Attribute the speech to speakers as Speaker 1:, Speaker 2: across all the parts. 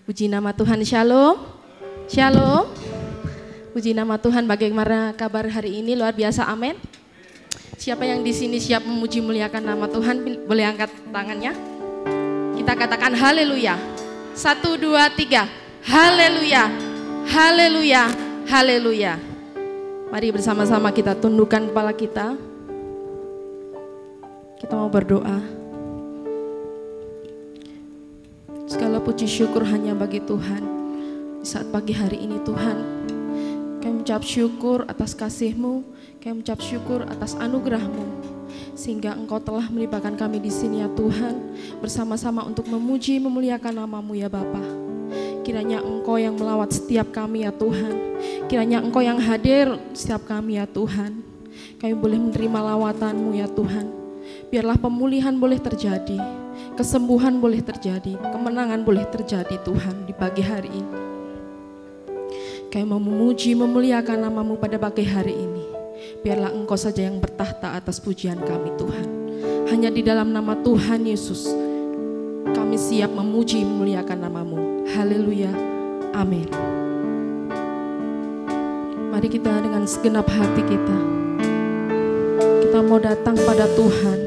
Speaker 1: Puji nama Tuhan, shalom. Shalom. Puji nama Tuhan, bagaimana kabar hari ini? Luar biasa, amin. Siapa yang di sini siap memuji muliakan nama Tuhan, boleh angkat tangannya. Kita katakan haleluya. 1, 2, 3. Haleluya. Haleluya. Haleluya. Mari bersama-sama kita tundukkan kepala kita. Kita mau berdoa. Segala puji syukur hanya bagi Tuhan. Di saat pagi hari ini Tuhan, kami mengucap syukur atas kasih-Mu, kami mengucap syukur atas anugerah-Mu, sehingga Engkau telah melibatkan kami di sini ya Tuhan, bersama-sama untuk memuji memuliakan nama-Mu ya Bapa. Kiranya Engkau yang melawat setiap kami ya Tuhan, kiranya Engkau yang hadir setiap kami ya Tuhan. Kami boleh menerima lawatan-Mu ya Tuhan. Biarlah pemulihan boleh terjadi, kesembuhan boleh terjadi, kemenangan boleh terjadi Tuhan di pagi hari ini. Kami mau memuji memuliakan nama-Mu pada pagi hari ini. Biarlah Engkau saja yang bertahta atas pujian kami Tuhan. Hanya di dalam nama Tuhan Yesus kami siap memuji memuliakan nama-Mu. Haleluya, amin. Mari kita dengan segenap hati kita mau datang pada Tuhan.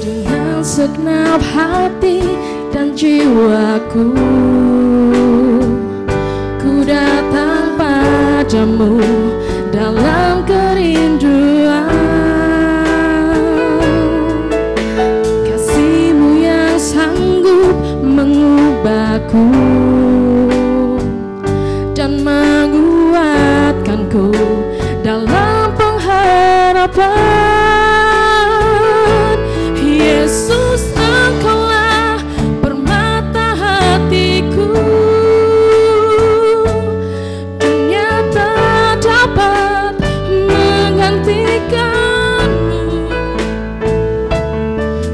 Speaker 1: Dengan segenap hati dan jiwaku, ku datang padamu dalam kerinduan. Kasih-Mu yang sanggup mengubahku dan menguatkanku dalam pengharapan. Yesus, Engkaulah permata hatiku. Dunia tak dapat menggantikan-Mu.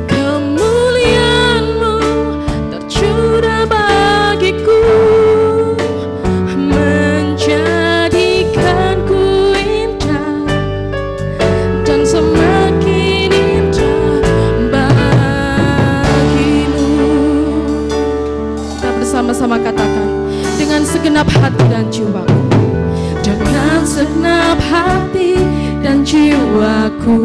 Speaker 1: Kemuliaan-Mu tercurah bagiku, menjadikanku indah dan semakin indah bagimu. Kita bersama-sama katakan, dengan segenap hati dan jiwaku, dengan segenap hati dan jiwaku,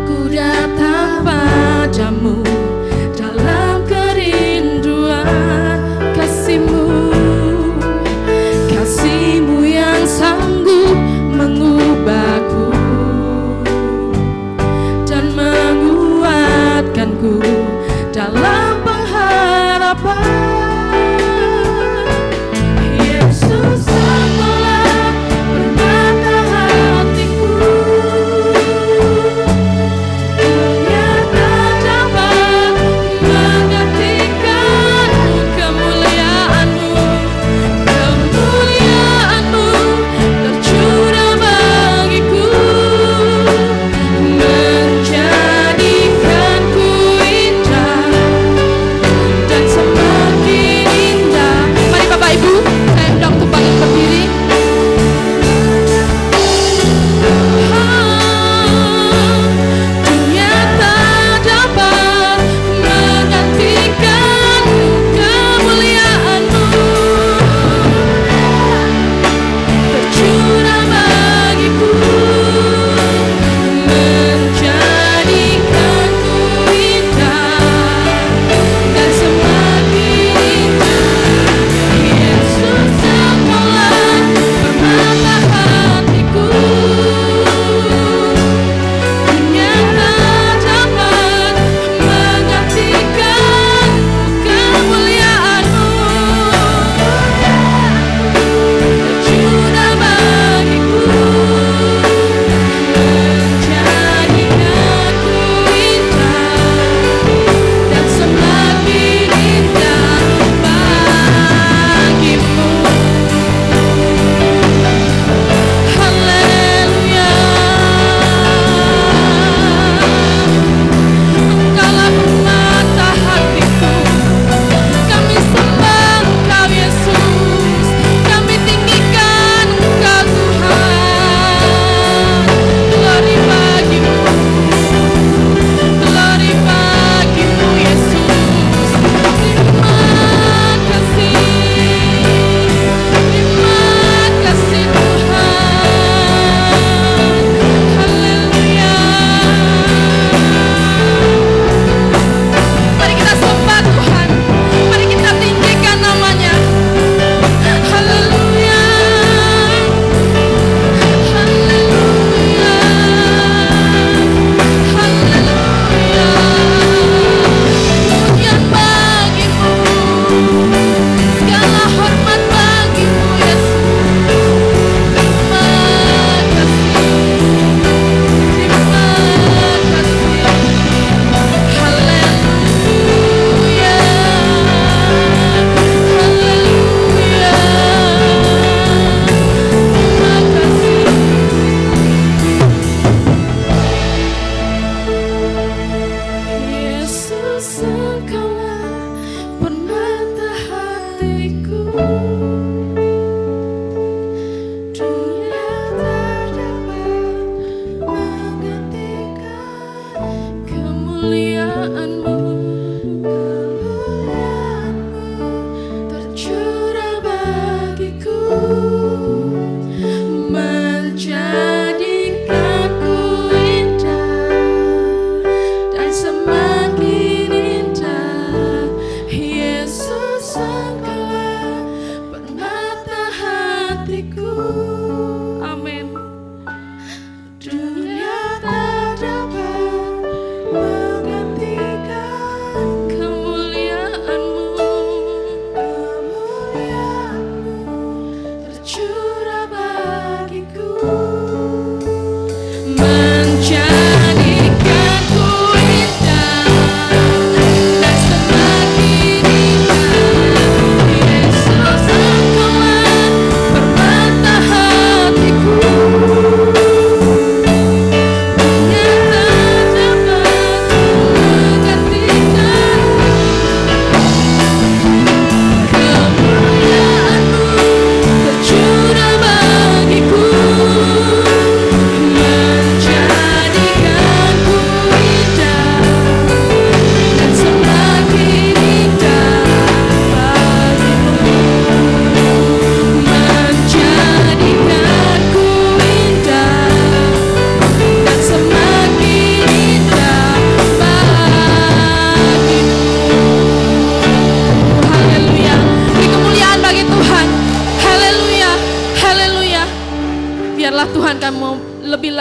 Speaker 1: ku datang padamu dalam kerinduan. Kasih-Mu, kasih-Mu yang sanggup mengubahku dan menguatkanku dalam pengharapan. Yesus, Engkaulah permata hatiku.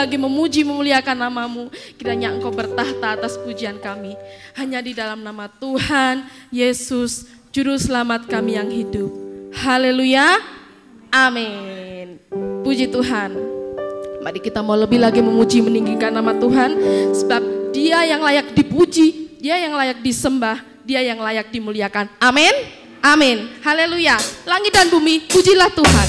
Speaker 1: lagi memuji memuliakan namamu. Kiranya Engkau bertahta atas pujian kami. Hanya di dalam nama Tuhan Yesus, Juru Selamat kami yang hidup. Haleluya, amin. Puji Tuhan. Mari kita mau lebih lagi memuji meninggikan nama Tuhan. Sebab Dia yang layak dipuji, Dia yang layak disembah, Dia yang layak dimuliakan. Amin, amin. Haleluya. Langit dan bumi, pujilah Tuhan.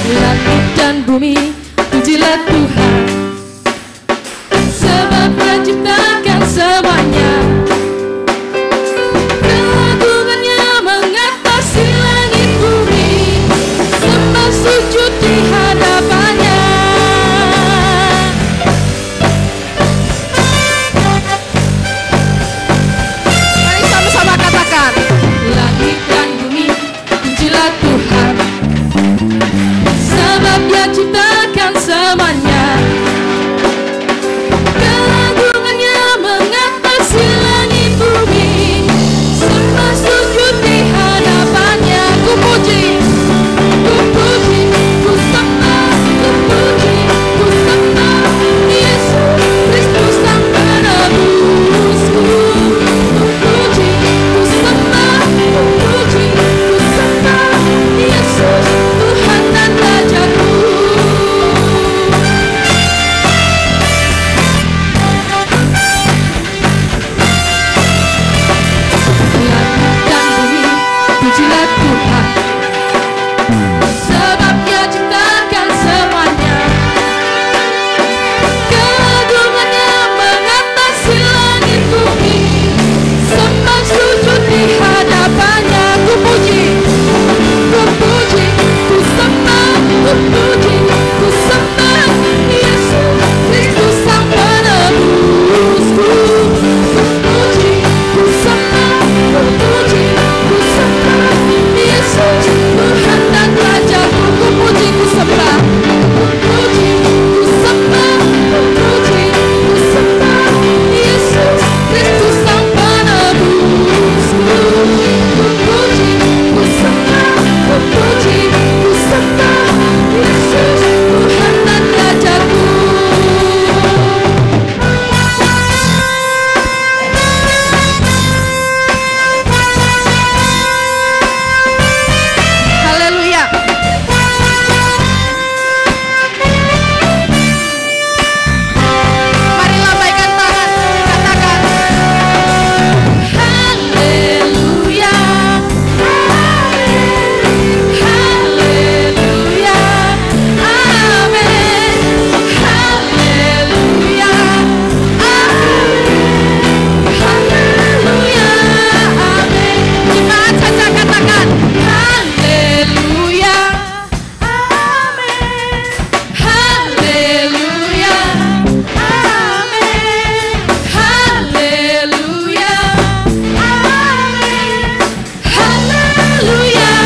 Speaker 1: Langit dan bumi, pujilah Tuhan, sebab Dia ciptakan semuanya. Keagungannya mengatasi langit bumi, sembah sujud di hadapannya. Mari sama-sama katakan, langit dan bumi, pujilah Tuhan, sebab Dia ciptakan semuanya. Keagungannya mengatasi langit bumi, sembah sujud di hadapannya. Ku puji, ku puji, ku sembah, ku puji, ku sembah Yesus Kristus Sang Penebusku. Ku puji, ku sembah, ku puji, ku sembah Yesus Tuhan dan Rajaku. Langit dan bumi, pujilah Tuhan, sebab Dia ciptakan semuanya. Keagungannya mengatasi langit bumi, sembah sujud di hadapannya. Ku puji, ku puji, ku sembah, ku puji, ku sembah Yesus Kristus Sang Penebusku. Ku puji, ku sembah, ku puji, ku sembah Yesus Tuhan dan Rajaku. Ku puji, ku sembah, ku puji, ku sembah, ku puji, ku sembah Yesus Kristus Sang Penebusku. Ku puji, ku sembah, ku puji, ku sembah Yesus Tuhan dan Rajaku. Haleluya. Mari lambaikan tangan, katakan haleluya, haleluya, amin, haleluya, amin, haleluya, amin. Jemaat saja katakan haleluya, amin, haleluya, amin, haleluya, amin, haleluya, amin, haleluya, haleluya,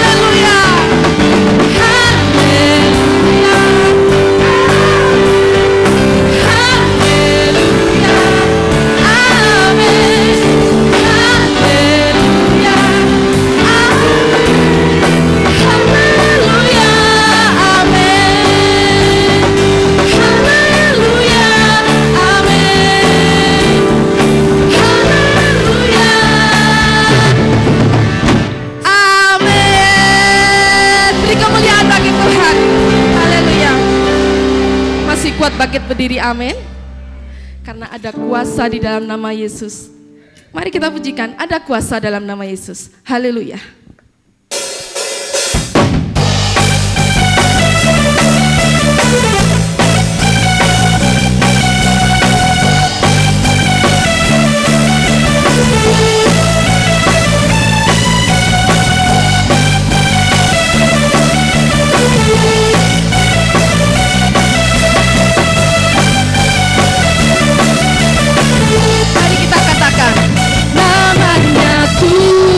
Speaker 1: haleluya, amin, haleluya, haleluya, amin, haleluya, amin, haleluya, amin. Beri kemuliaan bagi Tuhan. Haleluya. Masih kuat bangkit berdiri, amin. Karena ada kuasa di dalam nama Yesus. Mari kita pujikan, ada kuasa dalam nama Yesus. Haleluya. Mari kita katakan namanya Tuhan.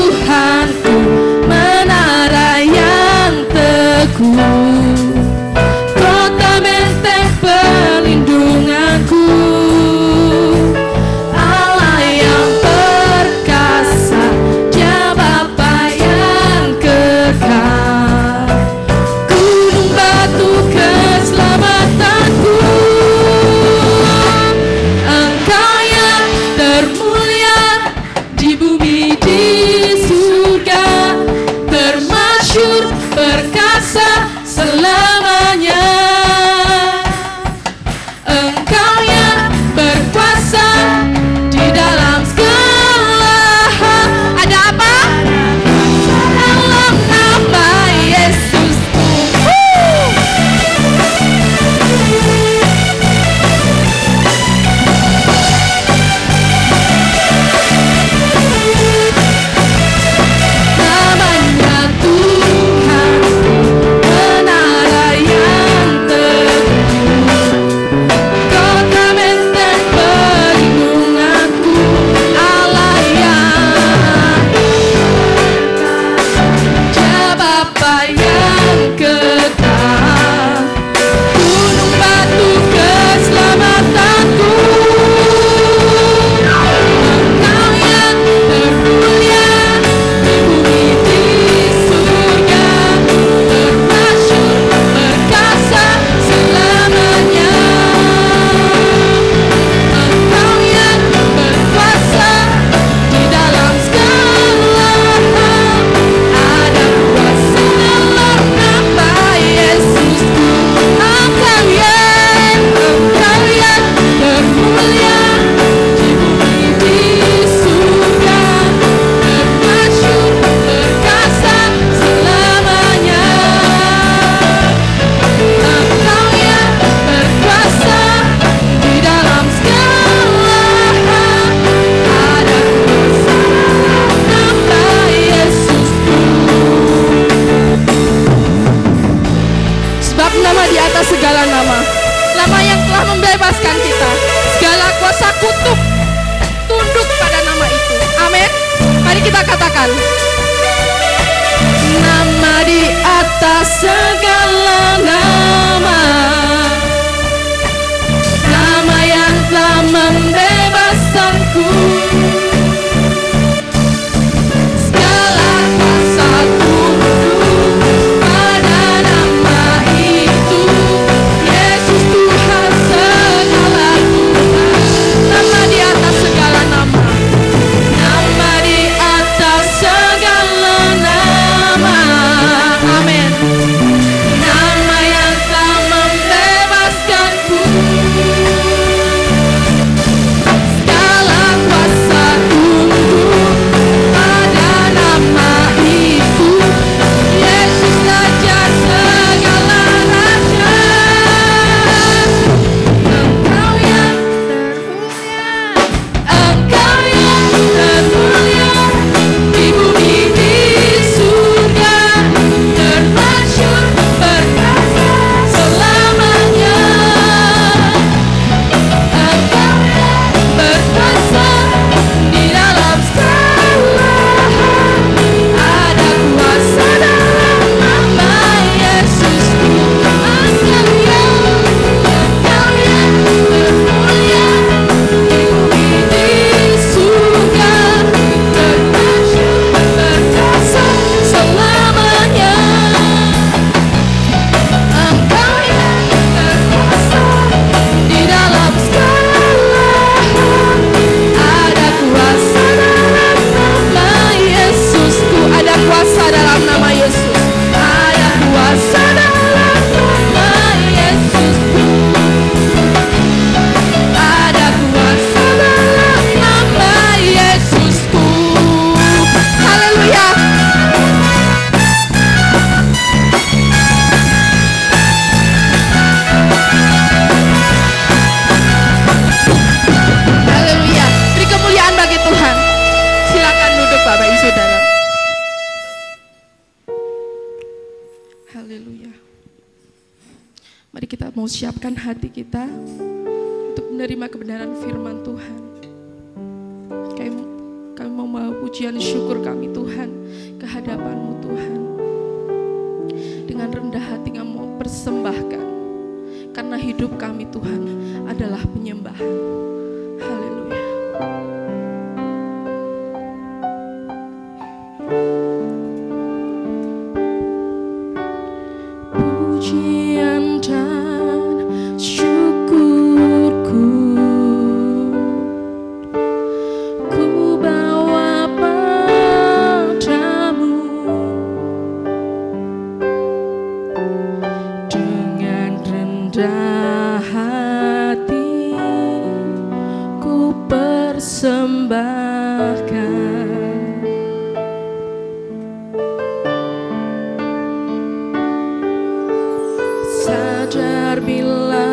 Speaker 1: Mari kita mau siapkan hati kita untuk menerima kebenaran firman Tuhan. Kami mau membawa pujian syukur kami Tuhan ke hadapan-Mu Tuhan. Dengan rendah hati kami mau persembahkan, karena hidup kami Tuhan adalah penyembahan. Haleluya. Pujian dan syukurku ku bawa padamu, dengan rendah hati ku persembahkan. Sadar bila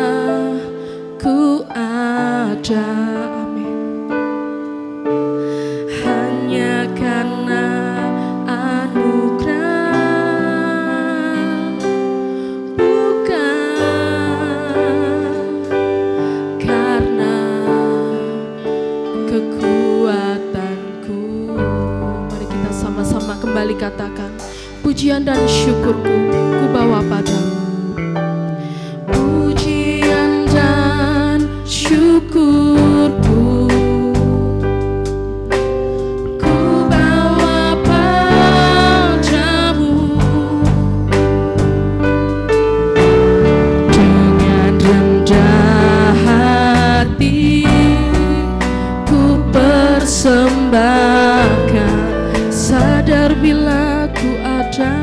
Speaker 1: ku ada, amin, hanya karena anugerah, bukan karena kekuatanku. Mari kita sama-sama kembali katakan, pujian dan syukurku ku bawa padamu. Pujian dan syukurku ku bawa padamu, dengan rendah hati ku persembahkan. Sadar bila ku ada,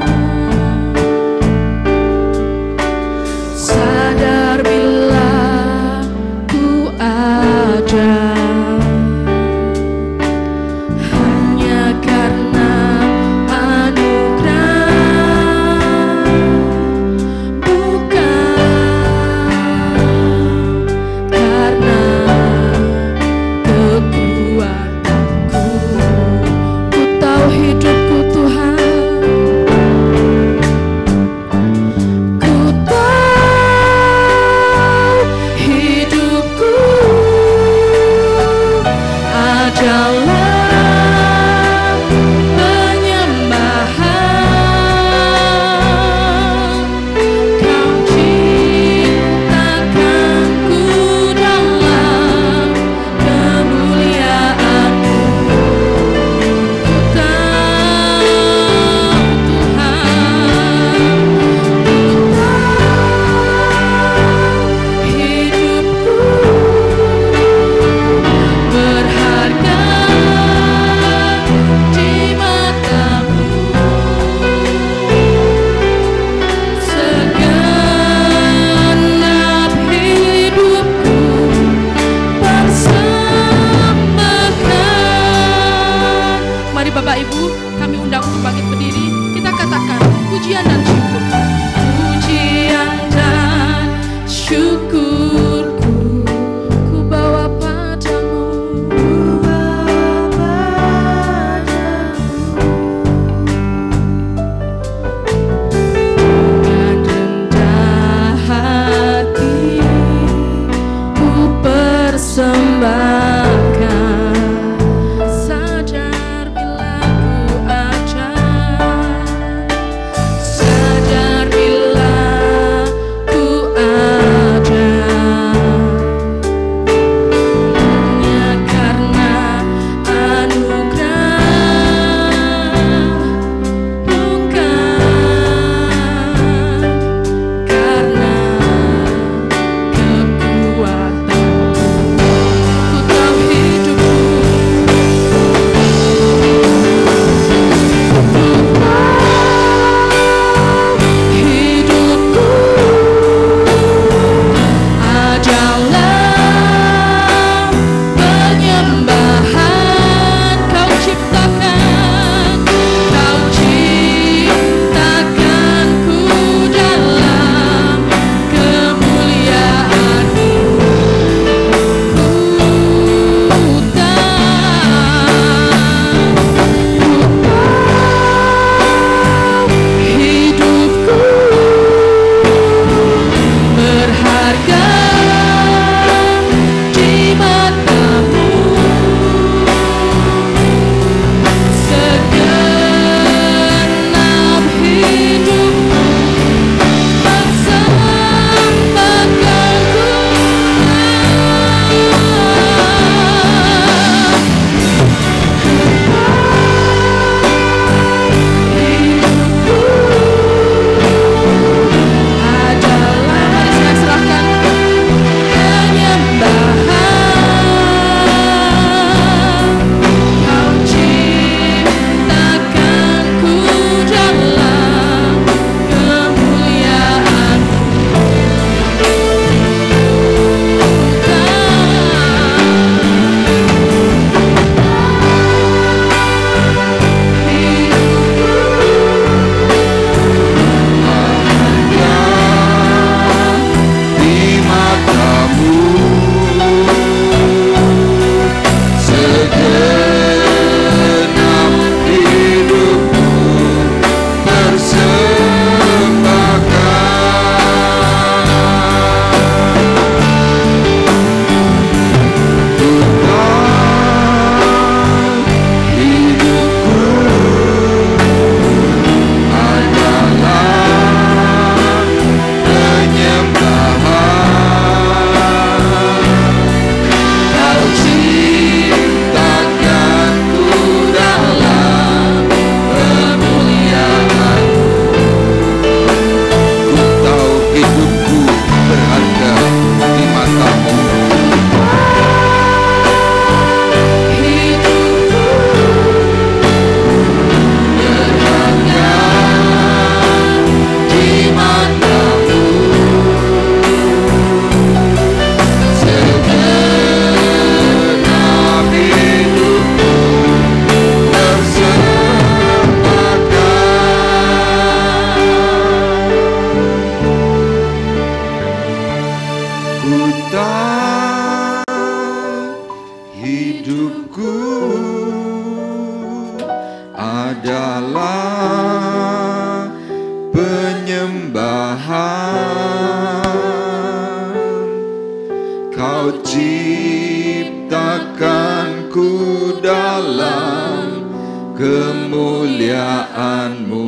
Speaker 2: kemuliaan-Mu.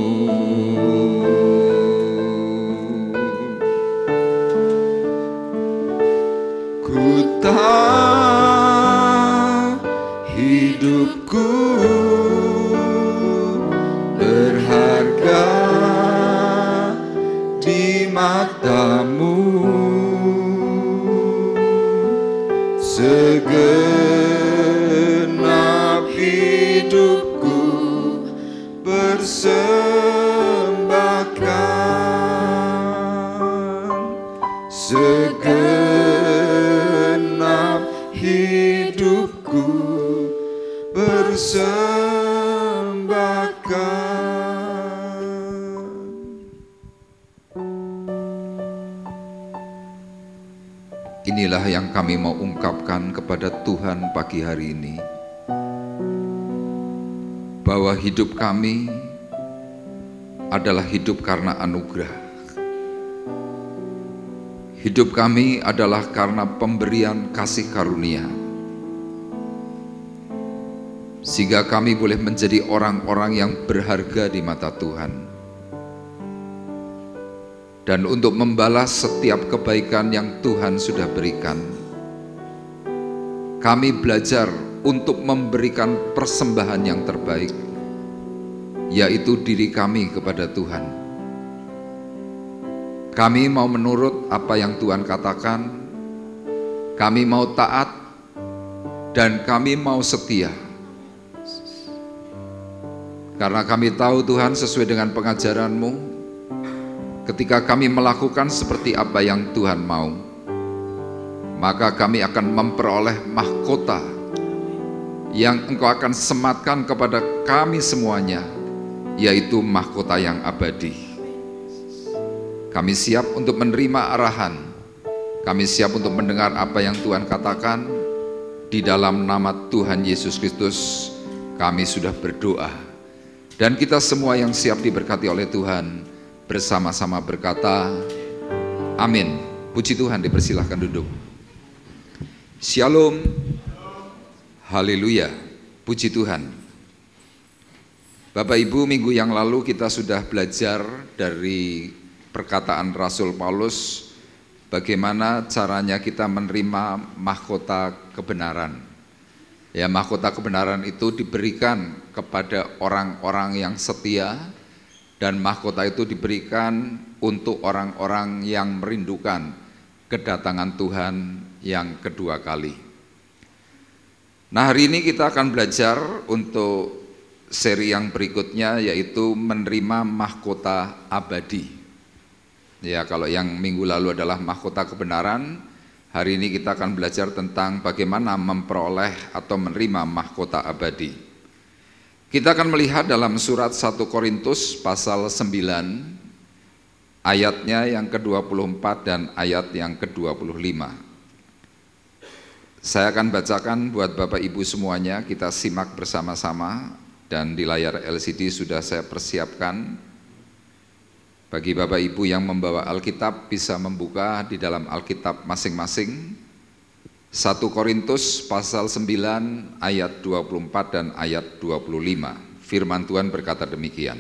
Speaker 2: Ku tahu hidupku berharga di mata-Mu. Segenap hidupku persembahkan, segenap hidupku persembahkan. Inilah yang kami mau ungkapkan kepada Tuhan pagi hari ini, bahwa hidup kami adalah hidup karena anugerah. Hidup kami adalah karena pemberian kasih karunia, sehingga kami boleh menjadi orang-orang yang berharga di mata Tuhan. Dan untuk membalas setiap kebaikan yang Tuhan sudah berikan, kami belajar untuk memberikan persembahan yang terbaik, yaitu diri kami kepada Tuhan. Kami mau menurut apa yang Tuhan katakan, kami mau taat, dan kami mau setia. Karena kami tahu Tuhan, sesuai dengan pengajaran-Mu, ketika kami melakukan seperti apa yang Tuhan mau, maka kami akan memperoleh mahkota yang Engkau akan sematkan kepada kami semuanya, yaitu mahkota yang abadi. Kami siap untuk menerima arahan, kami siap untuk mendengar apa yang Tuhan katakan. Di dalam nama Tuhan Yesus Kristus kami sudah berdoa, dan kita semua yang siap diberkati oleh Tuhan bersama-sama berkata, amin. Puji Tuhan, dipersilahkan duduk. Shalom. Haleluya. Puji Tuhan. Bapak Ibu, minggu yang lalu kita sudah belajar dari perkataan Rasul Paulus, bagaimana caranya kita menerima mahkota kebenaran. Ya, mahkota kebenaran itu diberikan kepada orang-orang yang setia, dan mahkota itu diberikan untuk orang-orang yang merindukan kedatangan Tuhan yang kedua kali. Nah, hari ini kita akan belajar untuk seri yang berikutnya, yaitu menerima mahkota abadi. Ya, kalau yang minggu lalu adalah mahkota kebenaran, hari ini kita akan belajar tentang bagaimana memperoleh atau menerima mahkota abadi. Kita akan melihat dalam surat 1 Korintus pasal 9, ayatnya yang ke-24 dan ayat yang ke-25. Saya akan bacakan buat Bapak Ibu semuanya, kita simak bersama-sama, dan di layar LCD sudah saya persiapkan. Bagi Bapak Ibu yang membawa Alkitab bisa membuka di dalam Alkitab masing-masing. 1 Korintus pasal 9 ayat 24 dan ayat 25. Firman Tuhan berkata demikian.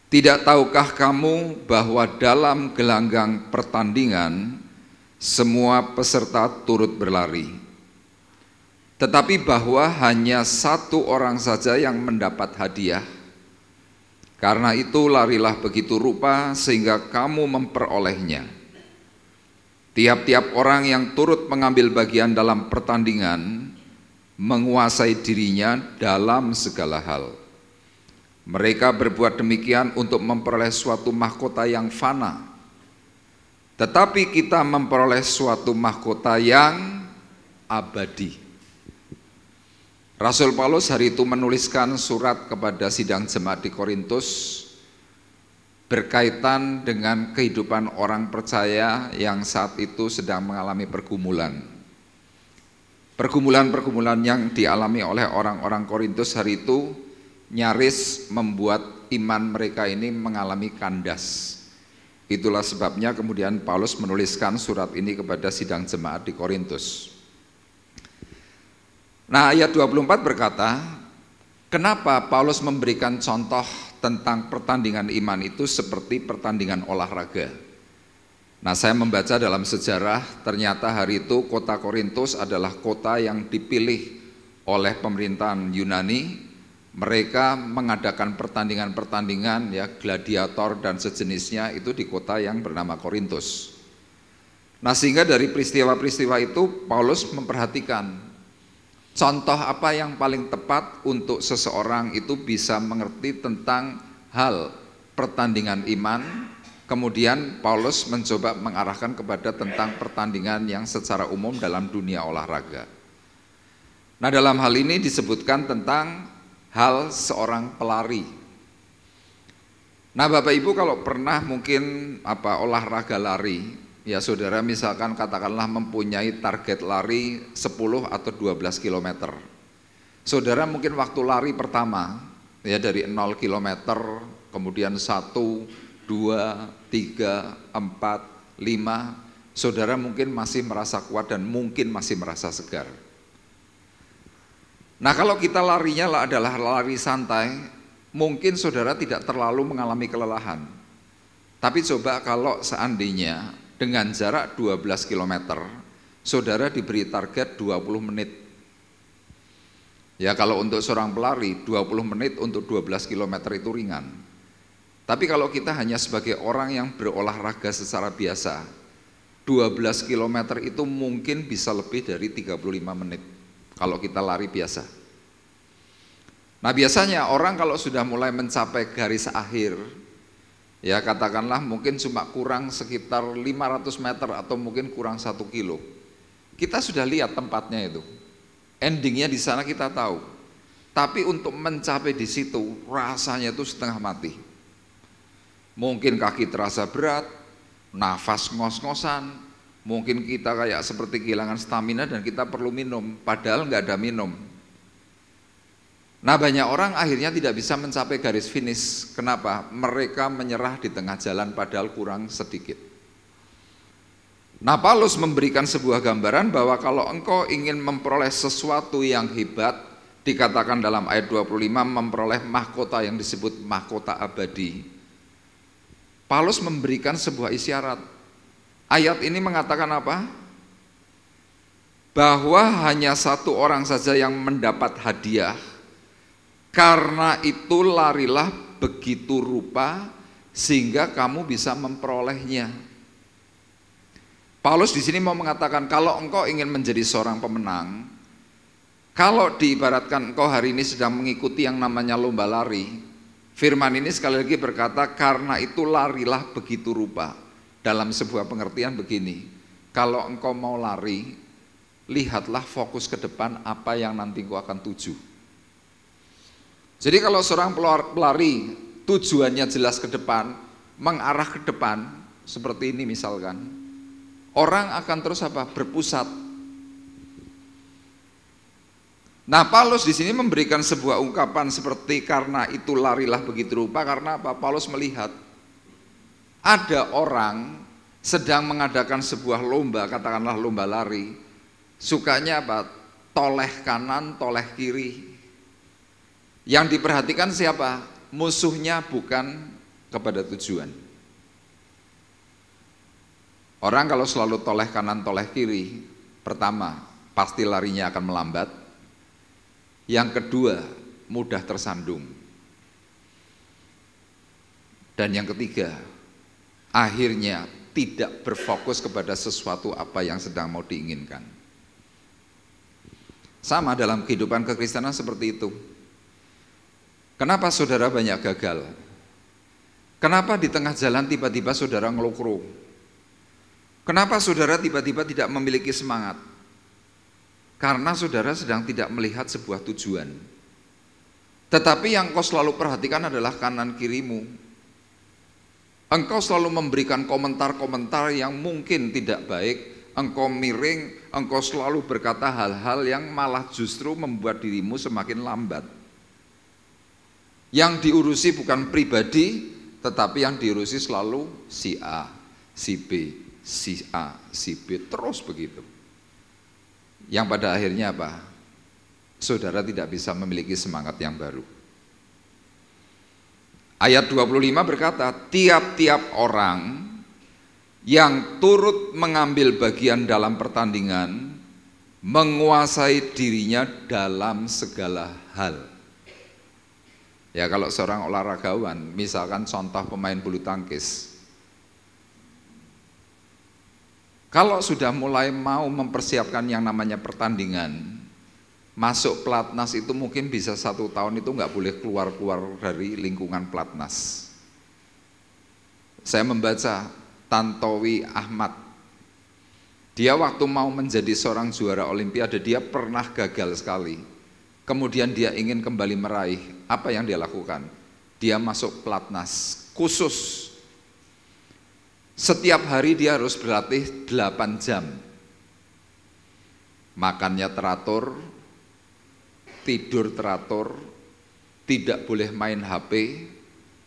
Speaker 2: Tidak tahukah kamu bahwa dalam gelanggang pertandingan semua peserta turut berlari, tetapi bahwa hanya satu orang saja yang mendapat hadiah? Karena itu larilah begitu rupa sehingga kamu memperolehnya. Tiap-tiap orang yang turut mengambil bagian dalam pertandingan menguasai dirinya dalam segala hal. Mereka berbuat demikian untuk memperoleh suatu mahkota yang fana, tetapi kita memperoleh suatu mahkota yang abadi. Rasul Paulus hari itu menuliskan surat kepada sidang jemaat di Korintus berkaitan dengan kehidupan orang percaya yang saat itu sedang mengalami pergumulan. Pergumulan-pergumulan yang dialami oleh orang-orang Korintus hari itu nyaris membuat iman mereka ini mengalami kandas. Itulah sebabnya kemudian Paulus menuliskan surat ini kepada sidang jemaat di Korintus. Nah, ayat 24 berkata, Kenapa Paulus memberikan contoh tentang pertandingan iman itu seperti pertandingan olahraga? Nah, saya membaca dalam sejarah, ternyata hari itu kota Korintus adalah kota yang dipilih oleh pemerintahan Yunani. Mereka mengadakan pertandingan-pertandingan ya, gladiator dan sejenisnya itu di kota yang bernama Korintus. Nah, sehingga dari peristiwa-peristiwa itu Paulus memperhatikan contoh apa yang paling tepat untuk seseorang itu bisa mengerti tentang hal pertandingan iman. Kemudian Paulus mencoba mengarahkan kepada tentang pertandingan yang secara umum dalam dunia olahraga. Nah, dalam hal ini disebutkan tentang hal seorang pelari. Nah, Bapak Ibu kalau pernah mungkin olahraga lari, ya saudara misalkan katakanlah mempunyai target lari 10 atau 12 km. Saudara mungkin waktu lari pertama ya dari 0 km, kemudian 1, 2, 3, 4, 5, saudara mungkin masih merasa kuat dan mungkin masih merasa segar. Nah, kalau kita larinya adalah lari santai, mungkin saudara tidak terlalu mengalami kelelahan. Tapi coba kalau seandainya dengan jarak 12 km, saudara diberi target 20 menit. Ya, kalau untuk seorang pelari 20 menit untuk 12 km itu ringan. Tapi kalau kita hanya sebagai orang yang berolahraga secara biasa, 12 km itu mungkin bisa lebih dari 35 menit kalau kita lari biasa. Nah, biasanya orang kalau sudah mulai mencapai garis akhir, ya katakanlah mungkin cuma kurang sekitar 500 meter atau mungkin kurang 1 kilo. Kita sudah lihat tempatnya itu. Endingnya di sana kita tahu. Tapi untuk mencapai di situ rasanya itu setengah mati. Mungkin kaki terasa berat, nafas ngos-ngosan, mungkin kita kayak seperti kehilangan stamina dan kita perlu minum, padahal nggak ada minum. Nah, banyak orang akhirnya tidak bisa mencapai garis finish. Kenapa? Mereka menyerah di tengah jalan padahal kurang sedikit. Nah, Paulus memberikan sebuah gambaran bahwa kalau engkau ingin memperoleh sesuatu yang hebat, dikatakan dalam ayat 25 memperoleh mahkota yang disebut mahkota abadi. Paulus memberikan sebuah isyarat. Ayat ini mengatakan apa? Bahwa hanya satu orang saja yang mendapat hadiah. Karena itu larilah begitu rupa sehingga kamu bisa memperolehnya. Paulus di sini mau mengatakan kalau engkau ingin menjadi seorang pemenang, kalau diibaratkan engkau hari ini sedang mengikuti yang namanya lomba lari, firman ini sekali lagi berkata karena itu larilah begitu rupa. Dalam sebuah pengertian begini, kalau engkau mau lari, lihatlah fokus ke depan apa yang nanti engkau akan tuju. Jadi kalau seorang pelari tujuannya jelas ke depan, mengarah ke depan, seperti ini misalkan, orang akan terus berpusat. Nah, Paulus di sini memberikan sebuah ungkapan seperti karena itu larilah begitu rupa, karena apa? Paulus melihat ada orang sedang mengadakan sebuah lomba, katakanlah lomba lari, sukanya apa? Toleh kanan, toleh kiri. Yang diperhatikan siapa? Musuhnya bukan kepada tujuan. Orang kalau selalu toleh kanan, toleh kiri, pertama, pasti larinya akan melambat. Yang kedua, mudah tersandung. Dan yang ketiga, akhirnya tidak berfokus kepada sesuatu apa yang sedang mau diinginkan. Sama dalam kehidupan kekristenan seperti itu. Kenapa saudara banyak gagal? Kenapa di tengah jalan tiba-tiba saudara ngelukru? Kenapa saudara tiba-tiba tidak memiliki semangat? Karena saudara sedang tidak melihat sebuah tujuan. Tetapi yang kau selalu perhatikan adalah kanan kirimu. Engkau selalu memberikan komentar-komentar yang mungkin tidak baik. Engkau miring, engkau selalu berkata hal-hal yang malah justru membuat dirimu semakin lambat. Yang diurusi bukan pribadi, tetapi yang diurusi selalu si A, si B, si A, si B, terus begitu. Yang pada akhirnya apa? saudara tidak bisa memiliki semangat yang baru. Ayat 25 berkata, tiap-tiap orang yang turut mengambil bagian dalam pertandingan menguasai dirinya dalam segala hal. Ya, kalau seorang olahragawan, misalkan contoh pemain bulu tangkis, kalau sudah mulai mau mempersiapkan yang namanya pertandingan, masuk pelatnas itu mungkin bisa 1 tahun itu nggak boleh keluar-keluar dari lingkungan pelatnas. Saya membaca Tantowi Ahmad, dia waktu mau menjadi seorang juara olimpiade, dia pernah gagal sekali. Kemudian dia ingin kembali meraih, apa yang dia lakukan? Dia masuk pelatnas khusus. Setiap hari dia harus berlatih 8 jam. Makannya teratur, tidur teratur, tidak boleh main HP,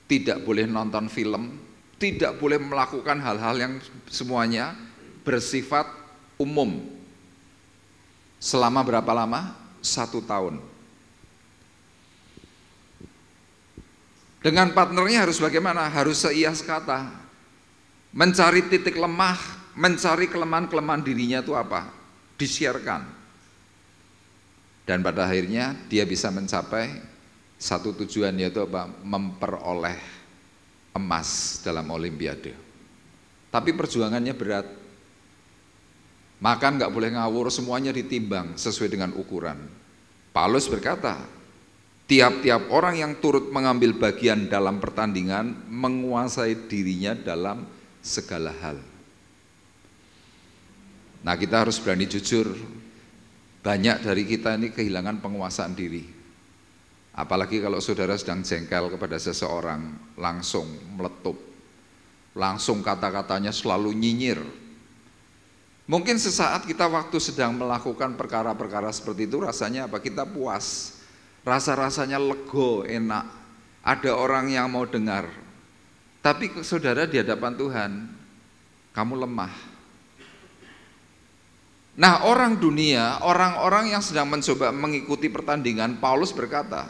Speaker 2: tidak boleh nonton film, tidak boleh melakukan hal-hal yang semuanya bersifat umum. Selama berapa lama? 1 tahun. Dengan partnernya harus bagaimana? Harus seias kata. Mencari titik lemah, mencari kelemahan-kelemahan dirinya itu apa? Disiarkan. Dan pada akhirnya dia bisa mencapai satu tujuan, yaitu apa? Memperoleh emas dalam olimpiade. Tapi perjuangannya berat. Makan nggak boleh ngawur, semuanya ditimbang sesuai dengan ukuran. Paulus berkata, tiap-tiap orang yang turut mengambil bagian dalam pertandingan menguasai dirinya dalam segala hal. Nah, kita harus berani jujur. Banyak dari kita ini kehilangan penguasaan diri. Apalagi kalau saudara sedang jengkel kepada seseorang, langsung meletup, langsung kata-katanya selalu nyinyir. Mungkin sesaat kita waktu sedang melakukan perkara-perkara seperti itu, rasanya apa? Kita puas, rasa-rasanya lego, enak, ada orang yang mau dengar. Tapi saudara, di hadapan Tuhan, kamu lemah. Nah, orang dunia, orang-orang yang sedang mencoba mengikuti pertandingan, Paulus berkata,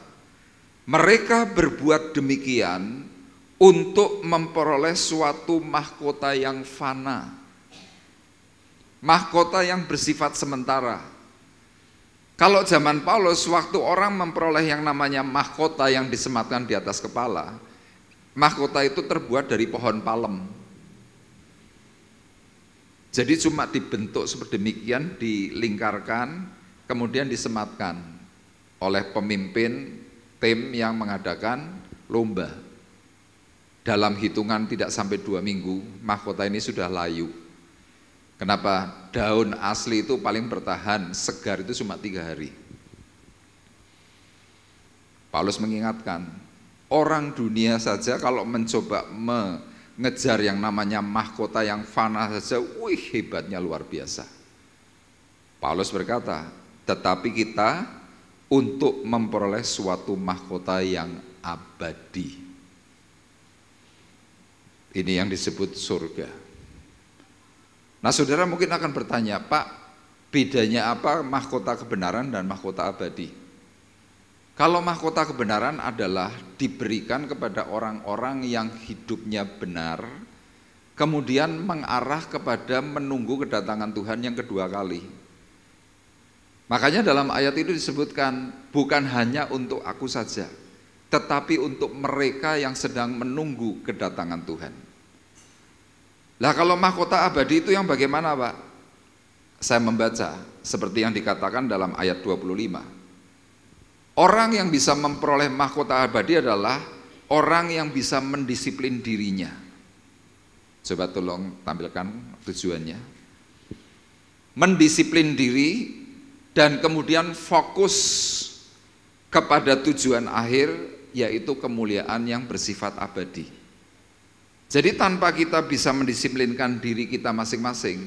Speaker 2: mereka berbuat demikian untuk memperoleh suatu mahkota yang fana, mahkota yang bersifat sementara. Kalau zaman Paulus, waktu orang memperoleh yang namanya mahkota yang disematkan di atas kepala, mahkota itu terbuat dari pohon palem. Jadi cuma dibentuk seperti demikian, dilingkarkan, kemudian disematkan oleh pemimpin tim yang mengadakan lomba. Dalam hitungan tidak sampai 2 minggu, mahkota ini sudah layu. Kenapa? Daun asli itu paling bertahan, segar itu cuma 3 hari. Paulus mengingatkan, orang dunia saja kalau mencoba mengejar yang namanya mahkota yang fana saja, wih, hebatnya luar biasa. Paulus berkata, tetapi kita untuk memperoleh suatu mahkota yang abadi. Ini yang disebut surga. Nah, saudara mungkin akan bertanya, Pak, bedanya apa mahkota kebenaran dan mahkota abadi? Kalau mahkota kebenaran adalah diberikan kepada orang-orang yang hidupnya benar, kemudian mengarah kepada menunggu kedatangan Tuhan yang kedua kali. Makanya dalam ayat itu disebutkan, bukan hanya untuk aku saja, tetapi untuk mereka yang sedang menunggu kedatangan Tuhan. Lah, kalau mahkota abadi itu yang bagaimana, Pak? Saya membaca seperti yang dikatakan dalam ayat 25. Orang yang bisa memperoleh mahkota abadi adalah orang yang bisa mendisiplin dirinya. Coba tolong tampilkan tujuannya. Mendisiplin diri dan kemudian fokus kepada tujuan akhir, yaitu kemuliaan yang bersifat abadi. Jadi tanpa kita bisa mendisiplinkan diri kita masing-masing,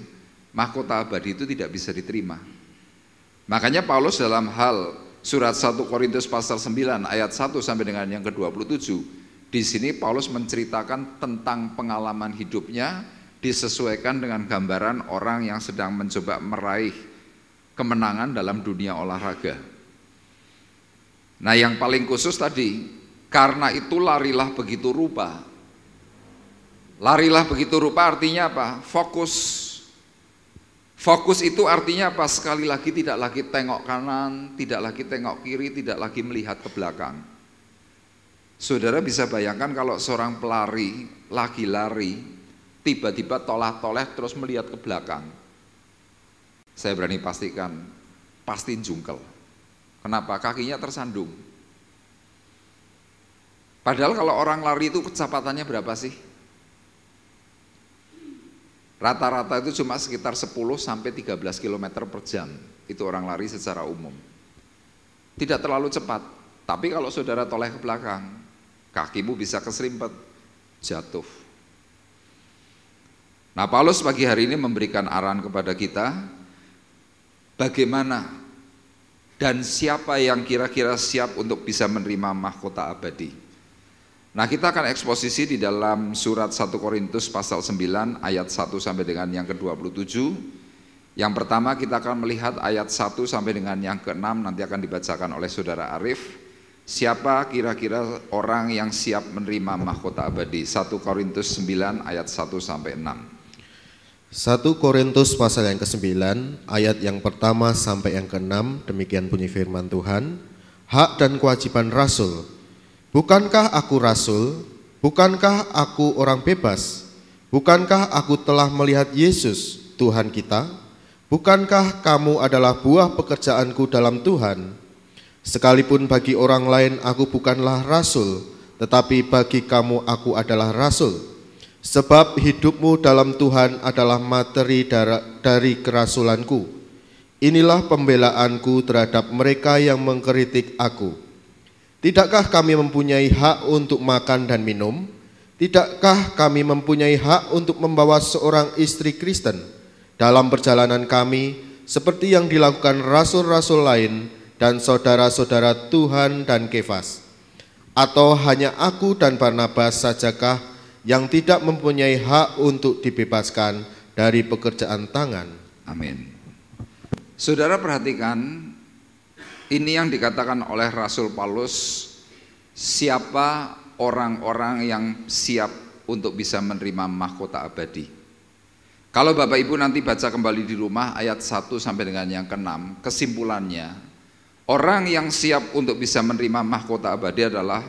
Speaker 2: mahkota abadi itu tidak bisa diterima. Makanya Paulus dalam hal surat 1 Korintus pasal 9 ayat 1 sampai dengan yang ke-27, di sini Paulus menceritakan tentang pengalaman hidupnya disesuaikan dengan gambaran orang yang sedang mencoba meraih kemenangan dalam dunia olahraga. Nah, yang paling khusus tadi, karena itu larilah begitu rupa. Larilah begitu rupa artinya apa? Fokus. Fokus itu artinya apa? Sekali lagi tidak lagi tengok kanan, tidak lagi tengok kiri, tidak lagi melihat ke belakang. Saudara bisa bayangkan kalau seorang pelari lagi lari, tiba-tiba tolah-toleh terus melihat ke belakang. Saya berani pastikan, pasti jungkel. Kenapa? Kakinya tersandung. Padahal kalau orang lari itu kecepatannya berapa sih? Rata-rata itu cuma sekitar 10 sampai 13 km per jam. Itu orang lari secara umum. Tidak terlalu cepat. Tapi kalau saudara toleh ke belakang, kakimu bisa keserimpet, jatuh. Nah, Paulus pagi hari ini memberikan arahan kepada kita, bagaimana dan siapa yang kira-kira siap untuk bisa menerima mahkota abadi. Nah, kita akan eksposisi di dalam surat 1 Korintus pasal 9 ayat 1 sampai dengan yang ke-27. Yang pertama kita akan melihat ayat 1 sampai dengan yang ke-6, nanti akan dibacakan oleh saudara Arif. Siapa kira-kira orang yang siap menerima mahkota abadi? 1 Korintus 9 ayat 1 sampai 6.
Speaker 3: 1 Korintus pasal yang ke-9 ayat yang pertama sampai yang ke-6, demikian bunyi firman Tuhan. Hak dan kewajiban rasul. Bukankah aku rasul? Bukankah aku orang bebas? Bukankah aku telah melihat Yesus, Tuhan kita? Bukankah kamu adalah buah pekerjaanku dalam Tuhan? Sekalipun bagi orang lain aku bukanlah rasul, tetapi bagi kamu aku adalah rasul. Sebab hidupmu dalam Tuhan adalah materi dari kerasulanku. Inilah pembelaanku terhadap mereka yang mengkritik aku. Tidakkah kami mempunyai hak untuk makan dan minum? Tidakkah kami mempunyai hak untuk membawa seorang istri Kristen dalam perjalanan kami seperti yang dilakukan rasul-rasul lain dan saudara-saudara Tuhan dan Kefas? Atau hanya aku dan Barnabas sajakah yang tidak mempunyai hak untuk dibebaskan dari pekerjaan tangan?
Speaker 2: Amin. Saudara perhatikan, ini yang dikatakan oleh Rasul Paulus, siapa orang-orang yang siap untuk bisa menerima mahkota abadi. Kalau Bapak Ibu nanti baca kembali di rumah ayat 1 sampai dengan yang ke-6, kesimpulannya, orang yang siap untuk bisa menerima mahkota abadi adalah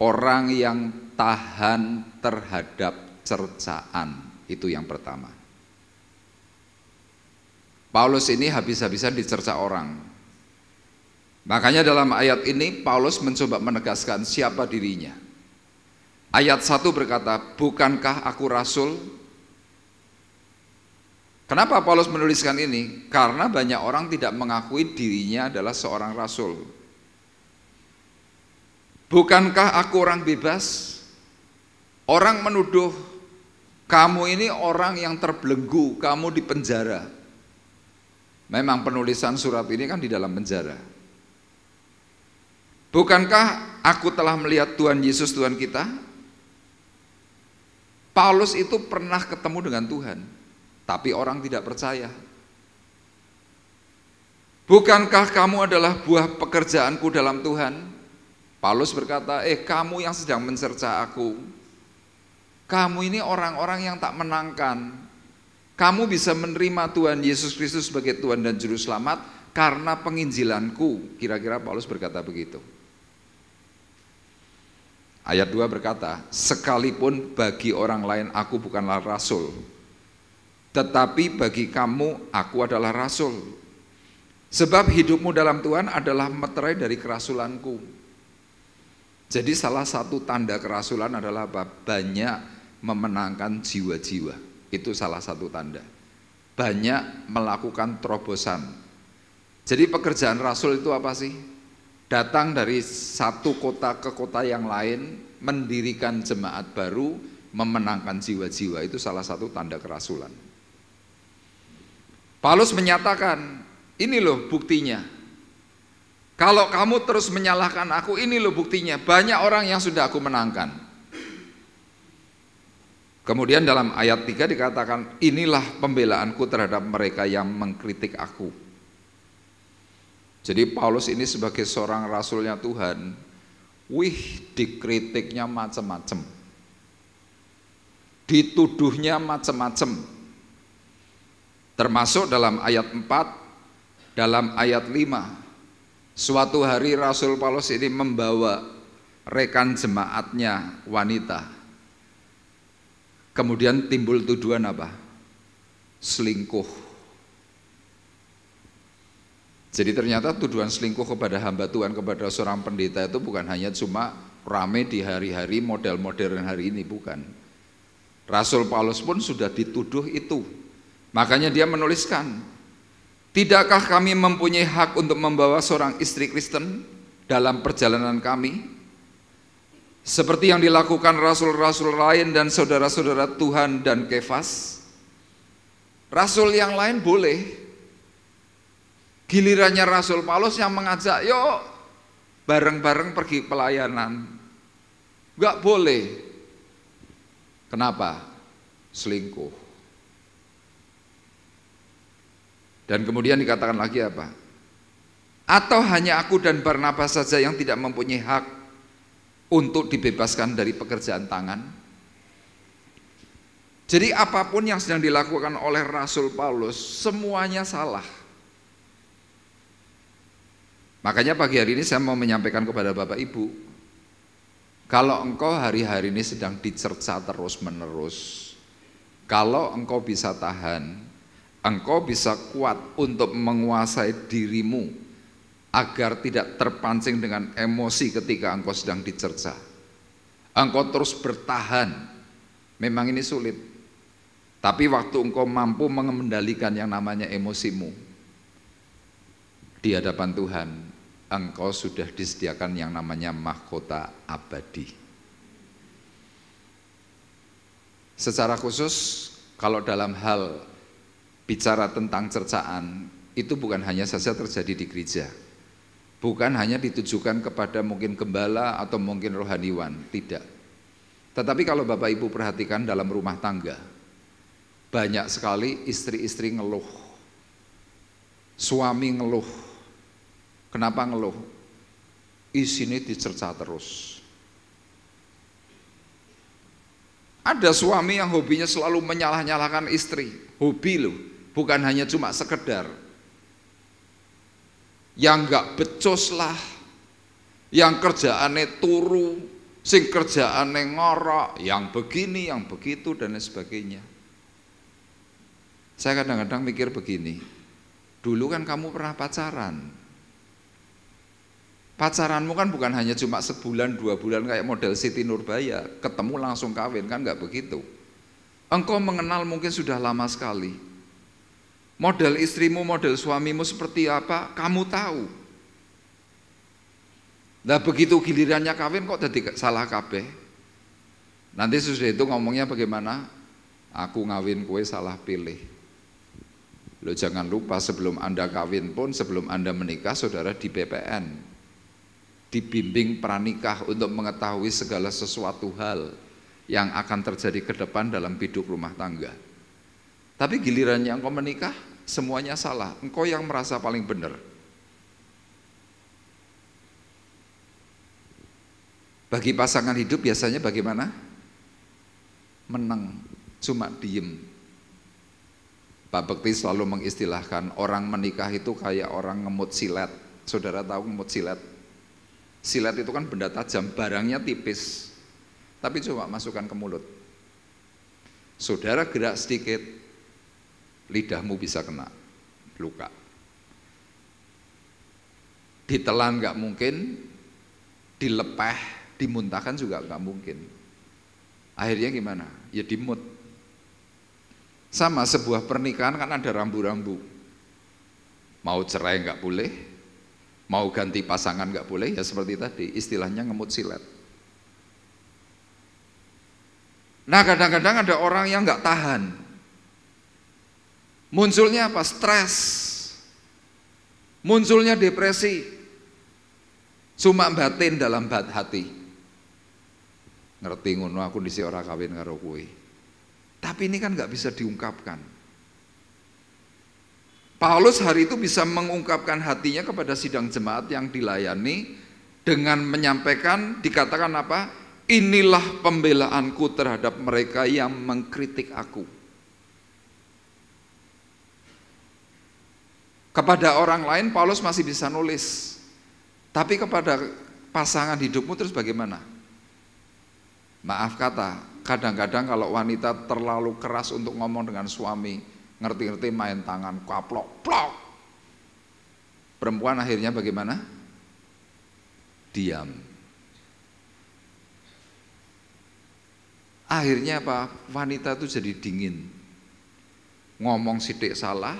Speaker 2: orang yang tahan terhadap cercaan. Itu yang pertama. Paulus ini habis-habisan dicerca orang. Makanya dalam ayat ini Paulus mencoba menegaskan siapa dirinya. Ayat 1 berkata, bukankah aku rasul? Kenapa Paulus menuliskan ini? Karena banyak orang tidak mengakui dirinya adalah seorang rasul. Bukankah aku orang bebas? Orang menuduh kamu ini orang yang terbelenggu, kamu di penjara. Memang penulisan surat ini kan di dalam penjara. Bukankah aku telah melihat Tuhan Yesus Tuhan kita? Paulus itu pernah ketemu dengan Tuhan, tapi orang tidak percaya. Bukankah kamu adalah buah pekerjaanku dalam Tuhan? Paulus berkata, kamu yang sedang mencerca aku, kamu ini orang-orang yang tak menangkan. Kamu bisa menerima Tuhan Yesus Kristus sebagai Tuhan dan Juru Selamat karena penginjilanku. Kira-kira Paulus berkata begitu. Ayat 2 berkata, sekalipun bagi orang lain aku bukanlah rasul, tetapi bagi kamu aku adalah rasul. Sebab hidupmu dalam Tuhan adalah meterai dari kerasulanku. Jadi salah satu tanda kerasulan adalah apa? Banyak memenangkan jiwa-jiwa. Itu salah satu tanda. Banyak melakukan terobosan. Jadi pekerjaan rasul itu apa sih? Datang dari satu kota ke kota yang lain, mendirikan jemaat baru, memenangkan jiwa-jiwa. Itu salah satu tanda kerasulan. Paulus menyatakan, ini loh buktinya. Kalau kamu terus menyalahkan aku, ini loh buktinya. Banyak orang yang sudah aku menangkan. Kemudian dalam ayat 3 dikatakan, inilah pembelaanku terhadap mereka yang mengkritik aku. Jadi Paulus ini sebagai seorang rasulnya Tuhan, dikritiknya macam-macam, dituduhnya macam-macam, termasuk dalam ayat 4, dalam ayat 5. Suatu hari Rasul Paulus ini membawa rekan jemaatnya wanita, kemudian timbul tuduhan apa? Selingkuh. Jadi ternyata tuduhan selingkuh kepada hamba Tuhan, kepada seorang pendeta itu bukan hanya cuma rame di hari-hari model modern hari ini, bukan. Rasul Paulus pun sudah dituduh itu. Makanya dia menuliskan, tidakkah kami mempunyai hak untuk membawa seorang istri Kristen dalam perjalanan kami? Seperti yang dilakukan rasul-rasul lain dan saudara-saudara Tuhan dan Kefas. Rasul yang lain boleh. Gilirannya Rasul Paulus yang mengajak, yuk bareng-bareng pergi pelayanan. Enggak boleh. Kenapa? Selingkuh. Dan kemudian dikatakan lagi apa? Atau hanya aku dan Barnabas saja yang tidak mempunyai hak untuk dibebaskan dari pekerjaan tangan? Jadi apapun yang sedang dilakukan oleh Rasul Paulus, semuanya salah. Makanya pagi hari ini saya mau menyampaikan kepada Bapak Ibu, kalau engkau hari-hari ini sedang dicerca terus-menerus, kalau engkau bisa tahan, engkau bisa kuat untuk menguasai dirimu agar tidak terpancing dengan emosi ketika engkau sedang dicerca. Engkau terus bertahan, memang ini sulit. Tapi waktu engkau mampu mengendalikan yang namanya emosimu, di hadapan Tuhan, engkau sudah disediakan yang namanya mahkota abadi. Secara khusus, kalau dalam hal bicara tentang cercaan, itu bukan hanya saja terjadi di gereja, bukan hanya ditujukan kepada mungkin gembala atau mungkin rohaniwan, tidak. Tetapi kalau Bapak Ibu perhatikan dalam rumah tangga, banyak sekali istri-istri ngeluh, suami ngeluh. Kenapa ngeluh? Isine dicerca terus. Ada suami yang hobinya selalu menyalah-nyalahkan istri. Hobi loh, bukan hanya cuma sekedar. Yang gak becus lah, yang kerjaannya turu, sing kerjaannya ngorok, yang begini, yang begitu dan lain sebagainya. Saya kadang-kadang mikir begini, dulu kan kamu pernah pacaran. Pacaranmu kan bukan hanya cuma sebulan, 2 bulan kayak model Siti Nurbaya, ketemu langsung kawin, kan nggak begitu. Engkau mengenal mungkin sudah lama sekali. Model istrimu, model suamimu seperti apa, kamu tahu. Nah begitu gilirannya kawin kok jadi salah kabeh. Nanti sesudah itu ngomongnya bagaimana? Aku ngawin kue salah pilih. Lo jangan lupa sebelum Anda kawin pun, sebelum Anda menikah, saudara di BPN. Dibimbing pranikah untuk mengetahui segala sesuatu hal yang akan terjadi ke depan dalam hidup rumah tangga. Tapi gilirannya engkau menikah, semuanya salah. Engkau yang merasa paling benar. Bagi pasangan hidup biasanya bagaimana? Menang, cuma diem. Pak Bekti selalu mengistilahkan orang menikah itu kayak orang ngemut silet. Saudara tahu ngemut silet? Silet itu kan benda tajam, barangnya tipis, tapi coba masukkan ke mulut. Saudara gerak sedikit, lidahmu bisa kena luka. Ditelan nggak mungkin, dilepeh, dimuntahkan juga nggak mungkin. Akhirnya gimana? Ya dimut. Sama sebuah pernikahan kan ada rambu-rambu. Mau cerai nggak boleh, mau ganti pasangan nggak boleh, ya seperti tadi istilahnya ngemut silet. Nah kadang-kadang ada orang yang nggak tahan, munculnya apa? Stres, munculnya depresi, cuma batin dalam hati. Ngerti ngono aku disi ora kawin karo kowe. Tapi ini kan nggak bisa diungkapkan. Paulus hari itu bisa mengungkapkan hatinya kepada sidang jemaat yang dilayani dengan menyampaikan, dikatakan apa? Inilah pembelaanku terhadap mereka yang mengkritik aku. Kepada orang lain Paulus masih bisa nulis, tapi kepada pasangan hidupmu terus bagaimana? Maaf kata, kadang-kadang kalau wanita terlalu keras untuk ngomong dengan suami, ngerti-ngerti main tangan, kaplok, plok. Perempuan akhirnya bagaimana? Diam. Akhirnya apa? Wanita itu jadi dingin. Ngomong sidik salah,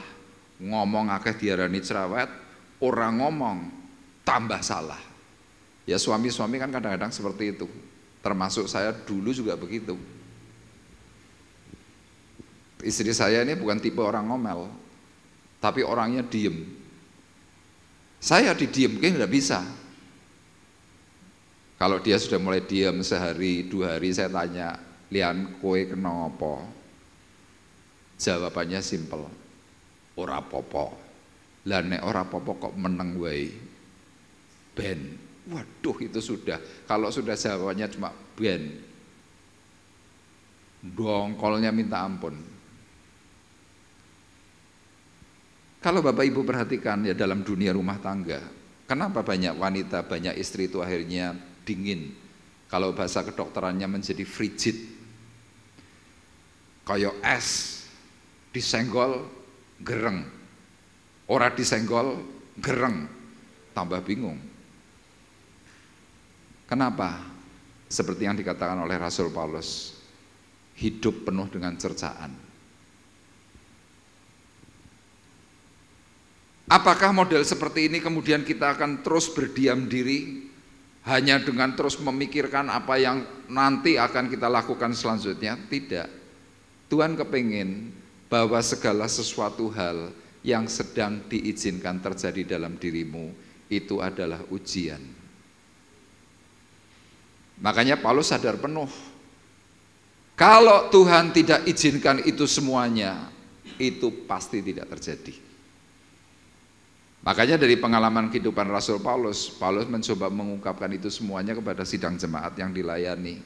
Speaker 2: ngomong akeh diarani cerewet, orang ngomong tambah salah. Ya suami-suami kan kadang-kadang seperti itu. Termasuk saya dulu juga begitu. Istri saya ini bukan tipe orang ngomel, tapi orangnya diem. Saya didiem, tidak bisa. Kalau dia sudah mulai diem sehari, 2 hari, saya tanya, Lian, kowe kena apa? Jawabannya simpel, ora popo. Lah nek ora popo kok meneng wae. Ben. Waduh, itu sudah. Kalau sudah jawabannya cuma ben, dongkolnya minta ampun. Kalau Bapak Ibu perhatikan ya dalam dunia rumah tangga, kenapa banyak wanita, banyak istri itu akhirnya dingin? Kalau bahasa kedokterannya menjadi frigid, kayak es, disenggol gereng, ora disenggol gereng, tambah bingung. Kenapa? Seperti yang dikatakan oleh Rasul Paulus, hidup penuh dengan cercaan. Apakah model seperti ini kemudian kita akan terus berdiam diri hanya dengan terus memikirkan apa yang nanti akan kita lakukan selanjutnya? Tidak. Tuhan kepingin bahwa segala sesuatu hal yang sedang diizinkan terjadi dalam dirimu itu adalah ujian. Makanya Paulus sadar penuh, kalau Tuhan tidak izinkan itu semuanya, itu pasti tidak terjadi. Makanya dari pengalaman kehidupan Rasul Paulus, Paulus mencoba mengungkapkan itu semuanya kepada sidang jemaat yang dilayani.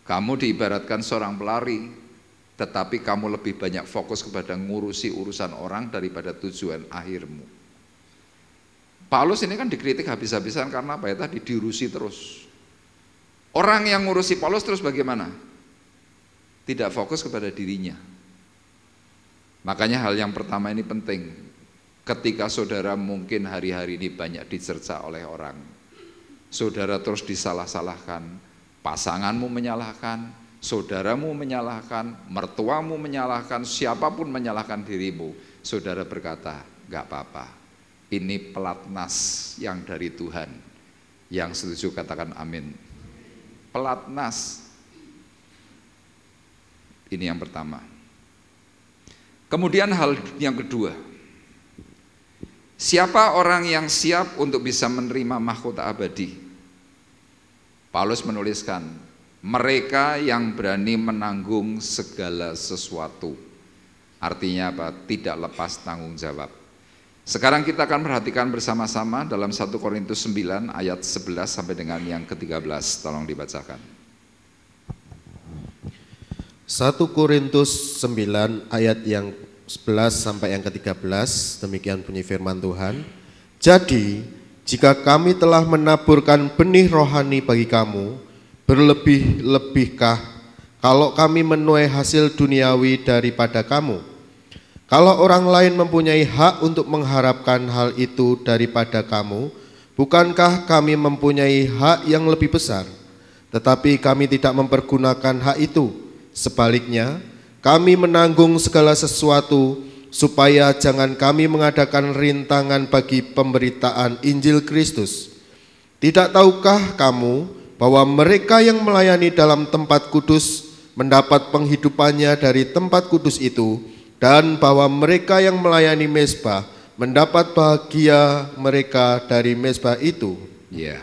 Speaker 2: Kamu diibaratkan seorang pelari, tetapi kamu lebih banyak fokus kepada ngurusi urusan orang daripada tujuan akhirmu. Paulus ini kan dikritik habis-habisan karena apa ya tadi, diurusi terus. Orang yang ngurusi Paulus terus bagaimana? Tidak fokus kepada dirinya. Makanya hal yang pertama ini penting. Ketika saudara mungkin hari-hari ini banyak dicerca oleh orang, saudara terus disalah-salahkan, pasanganmu menyalahkan, saudaramu menyalahkan, mertuamu menyalahkan, siapapun menyalahkan dirimu, saudara berkata, gak apa-apa, ini pelatnas yang dari Tuhan. Yang setuju katakan amin. Pelatnas. Ini yang pertama. Kemudian hal yang kedua, siapa orang yang siap untuk bisa menerima mahkota abadi? Paulus menuliskan, mereka yang berani menanggung segala sesuatu. Artinya apa? Tidak lepas tanggung jawab. Sekarang kita akan perhatikan bersama-sama dalam 1 Korintus 9 ayat 11 sampai dengan yang ke-13. Tolong dibacakan.
Speaker 3: 1 Korintus 9 ayat yang 11 sampai yang ke-13, demikian bunyi firman Tuhan. Jadi, jika kami telah menaburkan benih rohani bagi kamu, berlebih-lebihkah kalau kami menuai hasil duniawi daripada kamu? Kalau orang lain mempunyai hak untuk mengharapkan hal itu daripada kamu, bukankah kami mempunyai hak yang lebih besar? Tetapi kami tidak mempergunakan hak itu. Sebaliknya, kami menanggung segala sesuatu supaya jangan kami mengadakan rintangan bagi pemberitaan Injil Kristus. Tidak tahukah kamu bahwa mereka yang melayani dalam tempat kudus mendapat penghidupannya dari tempat kudus itu, dan bahwa mereka yang melayani mezbah mendapat bahagia mereka dari mezbah itu?
Speaker 2: Ya.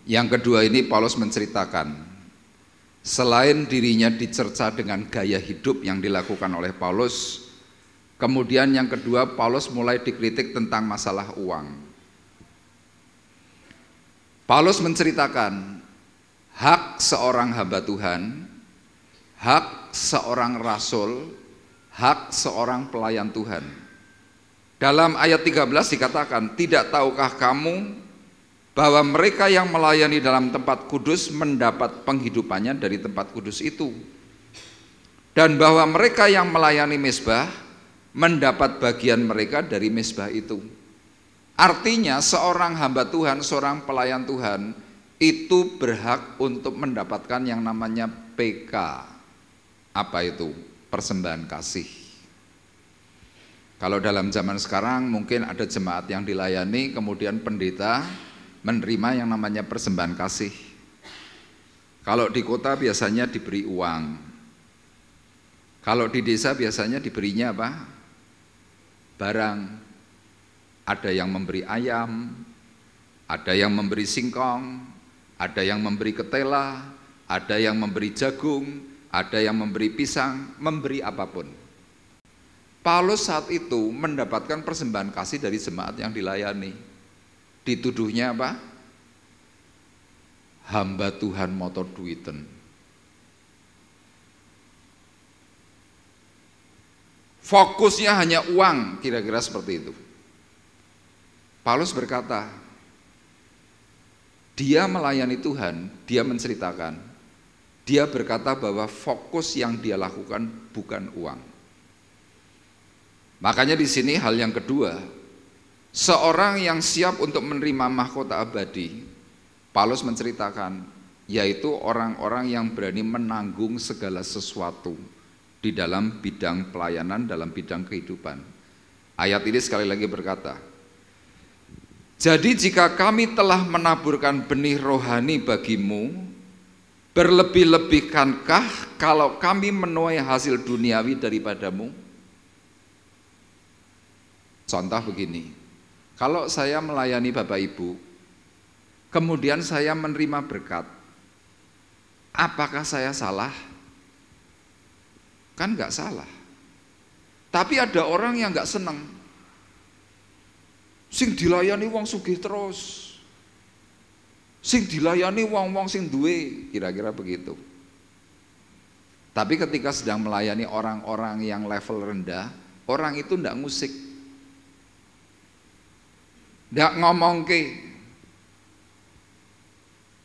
Speaker 2: Yang kedua ini Paulus menceritakan, selain dirinya dicerca dengan gaya hidup yang dilakukan oleh Paulus, Kemudian yang kedua, Paulus mulai dikritik tentang masalah uang. Paulus menceritakan hak seorang hamba Tuhan, hak seorang rasul, hak seorang pelayan Tuhan. Dalam ayat 13 dikatakan, tidak tahukah kamu bahwa mereka yang melayani dalam tempat kudus mendapat penghidupannya dari tempat kudus itu, dan bahwa mereka yang melayani mezbah mendapat bagian mereka dari mezbah itu. Artinya seorang hamba Tuhan, seorang pelayan Tuhan itu berhak untuk mendapatkan yang namanya PK. Apa itu? Persembahan kasih. Kalau dalam zaman sekarang mungkin ada jemaat yang dilayani, kemudian pendeta menerima yang namanya persembahan kasih. Kalau di kota biasanya diberi uang. Kalau di desa biasanya diberinya apa? Barang. Ada yang memberi ayam, ada yang memberi singkong, ada yang memberi ketela, ada yang memberi jagung, ada yang memberi pisang, memberi apapun. Paulus saat itu mendapatkan persembahan kasih dari jemaat yang dilayani. Dituduhnya apa? Hamba Tuhan motor duiten. Fokusnya hanya uang, kira-kira seperti itu. Paulus berkata, dia melayani Tuhan, dia menceritakan, dia berkata bahwa fokus yang dia lakukan bukan uang. Makanya di sini hal yang kedua, seorang yang siap untuk menerima mahkota abadi, Paulus menceritakan, yaitu orang-orang yang berani menanggung segala sesuatu di dalam bidang pelayanan, dalam bidang kehidupan. Ayat ini sekali lagi berkata, jadi jika kami telah menaburkan benih rohani bagimu, berlebih-lebihkankah kalau kami menuai hasil duniawi daripadamu? Contoh begini, kalau saya melayani Bapak Ibu, kemudian saya menerima berkat, apakah saya salah? Kan enggak salah. Tapi ada orang yang enggak senang. Sing dilayani wong sugih terus, sing dilayani wong-wong sing duwe, kira-kira begitu. Tapi ketika sedang melayani orang-orang yang level rendah, orang itu ndak ngusik, ndak ngomongke.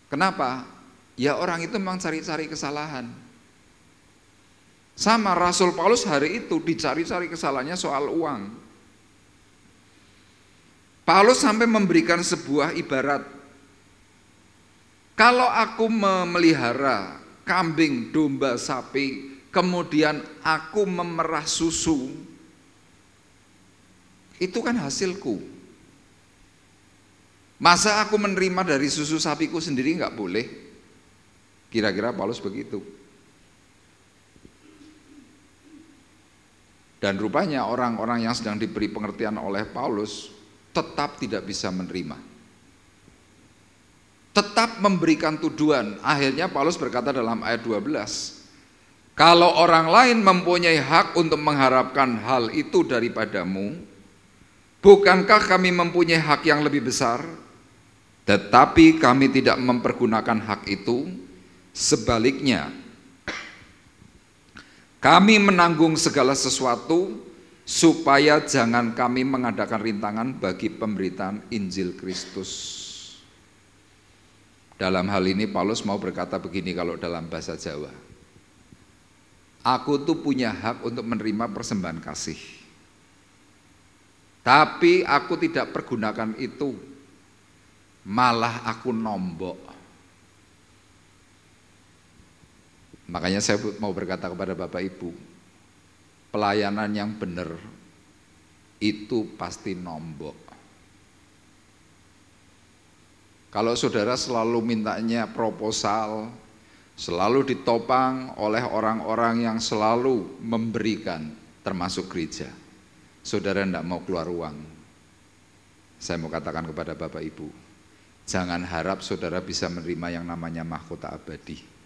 Speaker 2: Kenapa? Ya orang itu memang cari-cari kesalahan. Sama Rasul Paulus hari itu dicari-cari kesalahannya soal uang. Paulus sampai memberikan sebuah ibarat. Kalau aku memelihara kambing, domba, sapi, kemudian aku memerah susu, itu kan hasilku. Masa aku menerima dari susu sapiku sendiri enggak boleh? Kira-kira Paulus begitu. Dan rupanya orang-orang yang sedang diberi pengertian oleh Paulus tetap tidak bisa menerima, tetap memberikan tuduhan. Akhirnya Paulus berkata dalam ayat 12, kalau orang lain mempunyai hak untuk mengharapkan hal itu daripadamu, bukankah kami mempunyai hak yang lebih besar? Tetapi kami tidak mempergunakan hak itu, sebaliknya kami menanggung segala sesuatu supaya jangan kami mengadakan rintangan bagi pemberitaan Injil Kristus. Dalam hal ini Paulus mau berkata begini kalau dalam bahasa Jawa, aku tuh punya hak untuk menerima persembahan kasih, tapi aku tidak pergunakan itu, malah aku nombok. Makanya saya mau berkata kepada Bapak Ibu, pelayanan yang benar itu pasti nombok. Kalau saudara selalu mintanya proposal, selalu ditopang oleh orang-orang yang selalu memberikan, termasuk gereja, saudara tidak mau keluar uang. Saya mau katakan kepada Bapak Ibu, jangan harap saudara bisa menerima yang namanya mahkota abadi.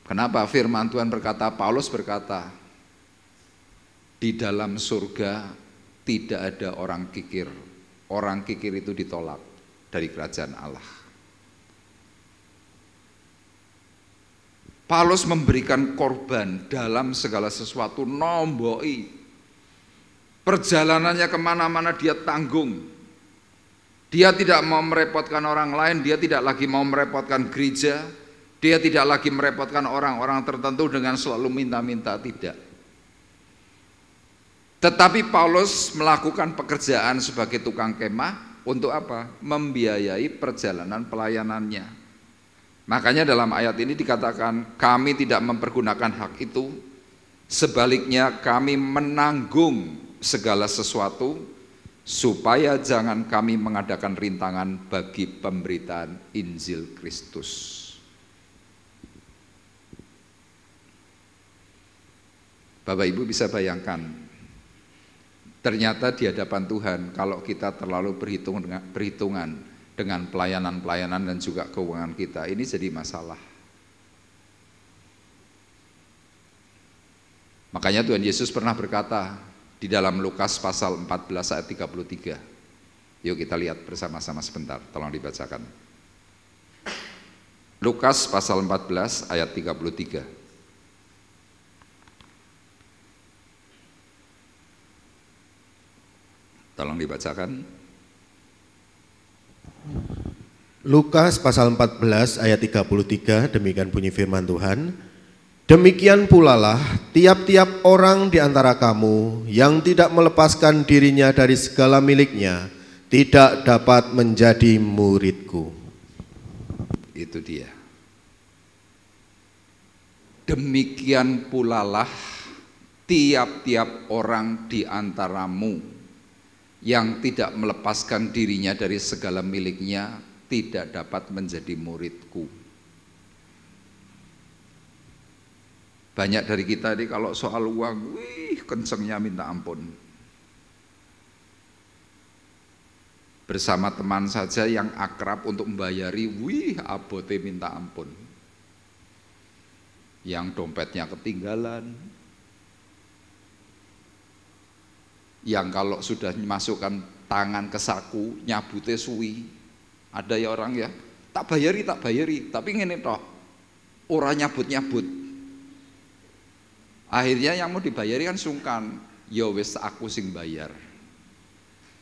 Speaker 2: Kenapa? Firman Tuhan berkata, Paulus berkata, di dalam surga tidak ada orang kikir. Orang kikir itu ditolak dari kerajaan Allah. Paulus memberikan korban dalam segala sesuatu, nomboi. Perjalanannya kemana-mana dia tanggung. Dia tidak mau merepotkan orang lain, dia tidak lagi mau merepotkan gereja, dia tidak lagi merepotkan orang-orang tertentu dengan selalu minta-minta, tidak. Tetapi Paulus melakukan pekerjaan sebagai tukang kemah untuk apa? Membiayai perjalanan pelayanannya. Makanya dalam ayat ini dikatakan kami tidak mempergunakan hak itu, sebaliknya kami menanggung segala sesuatu supaya jangan kami mengadakan rintangan bagi pemberitaan Injil Kristus. Bapak Ibu bisa bayangkan, ternyata di hadapan Tuhan kalau kita terlalu berhitungan dengan pelayanan-pelayanan dan juga keuangan kita, ini jadi masalah. Makanya Tuhan Yesus pernah berkata di dalam Lukas pasal 14 ayat 33. Yuk kita lihat bersama-sama sebentar, tolong dibacakan. Lukas pasal 14 ayat 33. Tolong dibacakan.
Speaker 3: Lukas pasal 14 ayat 33, demikian bunyi firman Tuhan. Demikian pula lah tiap-tiap orang di antara kamu yang tidak melepaskan dirinya dari segala miliknya tidak dapat menjadi muridku.
Speaker 2: Itu dia. Demikian pula lah tiap-tiap orang di antaramu yang tidak melepaskan dirinya dari segala miliknya tidak dapat menjadi muridku. Banyak dari kita ini kalau soal uang, wih kencengnya minta ampun. Bersama teman saja yang akrab untuk membayari, wih abote minta ampun. Yang dompetnya ketinggalan, yang kalau sudah masukkan tangan ke saku nyabute suwi. Ada ya orang ya, tak bayari, tapi ngene toh, ora nyabut. Akhirnya yang mau dibayari kan sungkan, ya wis aku sing bayar.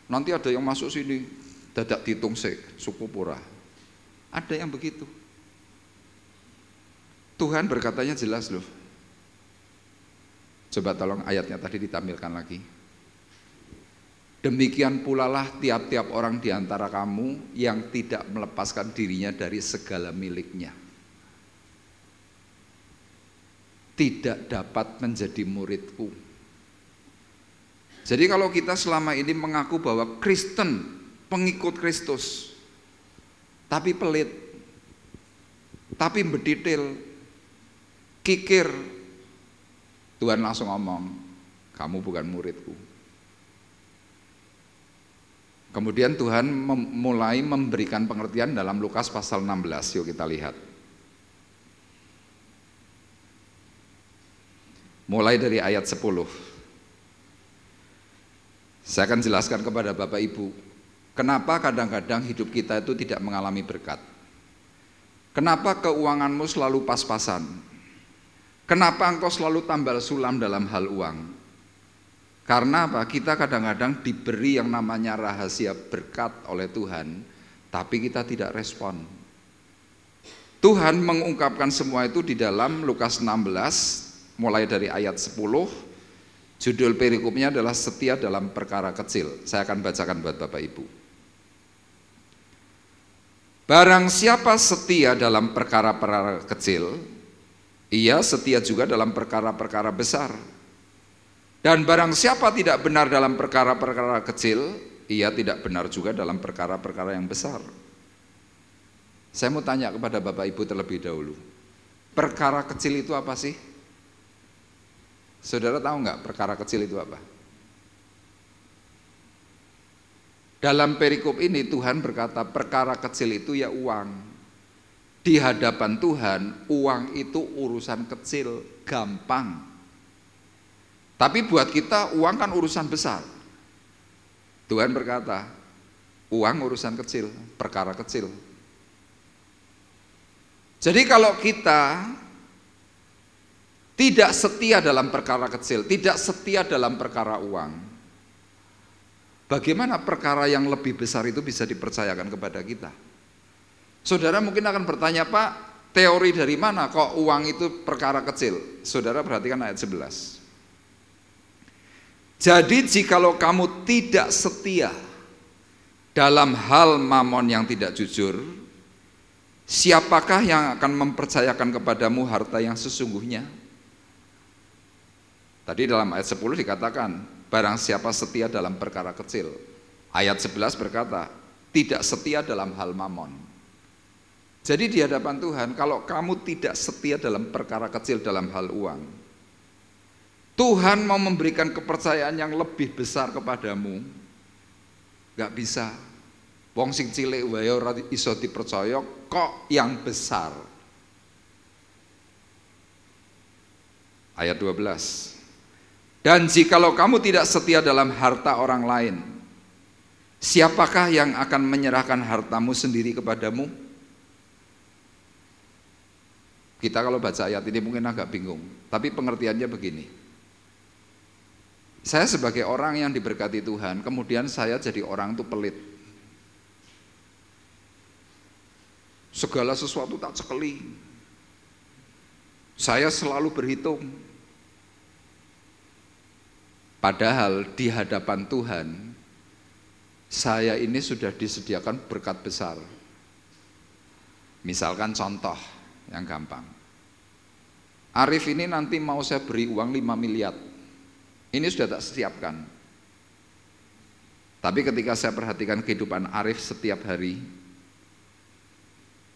Speaker 2: Nanti ada yang masuk sini, dadak ditung sik, cukup ora. Ada yang begitu. Tuhan berkatanya jelas loh. Coba tolong ayatnya tadi ditampilkan lagi. Demikian pula lah tiap-tiap orang di antara kamu yang tidak melepaskan dirinya dari segala miliknya tidak dapat menjadi muridku. Jadi kalau kita selama ini mengaku bahwa Kristen, pengikut Kristus, tapi pelit, tapi berdetail, kikir, Tuhan langsung ngomong, kamu bukan muridku. Kemudian Tuhan mulai memberikan pengertian dalam Lukas pasal 16, yuk kita lihat. Mulai dari ayat 10. Saya akan jelaskan kepada Bapak Ibu, kenapa kadang-kadang hidup kita itu tidak mengalami berkat. Kenapa keuanganmu selalu pas-pasan? Kenapa engkau selalu tambal sulam dalam hal uang? Karena apa? Kita kadang-kadang diberi yang namanya rahasia berkat oleh Tuhan, tapi kita tidak respon. Tuhan mengungkapkan semua itu di dalam Lukas 16, mulai dari ayat 10, judul perikopnya adalah setia dalam perkara kecil. Saya akan bacakan buat Bapak Ibu. Barang siapa setia dalam perkara-perkara kecil, ia setia juga dalam perkara-perkara besar. Dan barang siapa tidak benar dalam perkara-perkara kecil, ia tidak benar juga dalam perkara-perkara yang besar. Saya mau tanya kepada Bapak Ibu terlebih dahulu, perkara kecil itu apa sih? Saudara tahu nggak perkara kecil itu apa? Dalam perikop ini Tuhan berkata perkara kecil itu ya uang. Di hadapan Tuhan uang itu urusan kecil, gampang. Tapi buat kita uang kan urusan besar. Tuhan berkata, uang urusan kecil, perkara kecil. Jadi kalau kita tidak setia dalam perkara kecil, tidak setia dalam perkara uang, bagaimana perkara yang lebih besar itu bisa dipercayakan kepada kita? Saudara mungkin akan bertanya, Pak, teori dari mana kok uang itu perkara kecil? Saudara perhatikan ayat 11. Jadi jikalau kamu tidak setia dalam hal mamon yang tidak jujur, siapakah yang akan mempercayakan kepadamu harta yang sesungguhnya? Tadi dalam ayat 10 dikatakan, barang siapa setia dalam perkara kecil. Ayat 11 berkata, tidak setia dalam hal mamon. Jadi di hadapan Tuhan, kalau kamu tidak setia dalam perkara kecil dalam hal uang, Tuhan mau memberikan kepercayaan yang lebih besar kepadamu, gak bisa. Wong sing cilik wae ora iso dipercaya, kok yang besar. Ayat 12. Dan jikalau kamu tidak setia dalam harta orang lain, siapakah yang akan menyerahkan hartamu sendiri kepadamu? Kita kalau baca ayat ini mungkin agak bingung, tapi pengertiannya begini. Saya sebagai orang yang diberkati Tuhan, kemudian saya jadi orang itu pelit. Segala sesuatu tak cekeli. Saya selalu berhitung. Padahal di hadapan Tuhan, saya ini sudah disediakan berkat besar. Misalkan contoh yang gampang. Arif ini nanti mau saya beri uang 5 miliar. Ini sudah tak siapkan. Tapi ketika saya perhatikan kehidupan Arif setiap hari,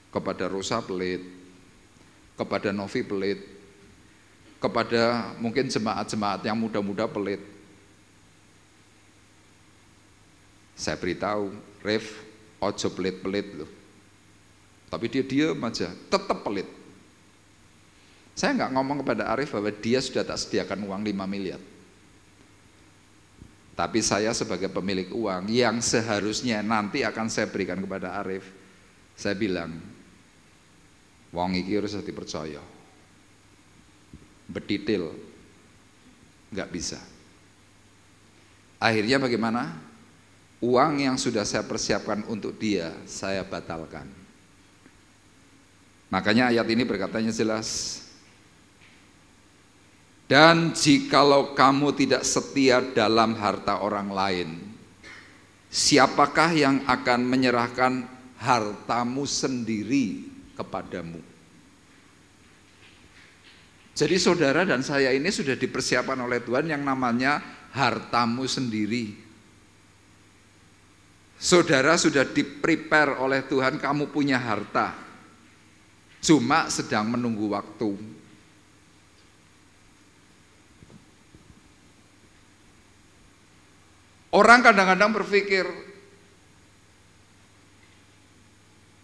Speaker 2: kepada Rosa pelit, kepada Novi pelit, kepada mungkin jemaat-jemaat yang muda-muda pelit, saya beritahu, Rif, ojo pelit-pelit loh. Tapi dia diam aja, tetap pelit. Saya nggak ngomong kepada Arif bahwa dia sudah tak sediakan uang 5 miliar. Tapi saya sebagai pemilik uang yang seharusnya nanti akan saya berikan kepada Arif, saya bilang, wong iki harus dipercaya. Betitil, nggak bisa. Akhirnya bagaimana? Uang yang sudah saya persiapkan untuk dia, saya batalkan. Makanya ayat ini berkatanya jelas. Dan jikalau kamu tidak setia dalam harta orang lain, siapakah yang akan menyerahkan hartamu sendiri kepadamu? Jadi saudara dan saya ini sudah dipersiapkan oleh Tuhan yang namanya hartamu sendiri. Saudara sudah di-prepare oleh Tuhan, kamu punya harta, cuma sedang menunggu waktu. Orang kadang-kadang berpikir,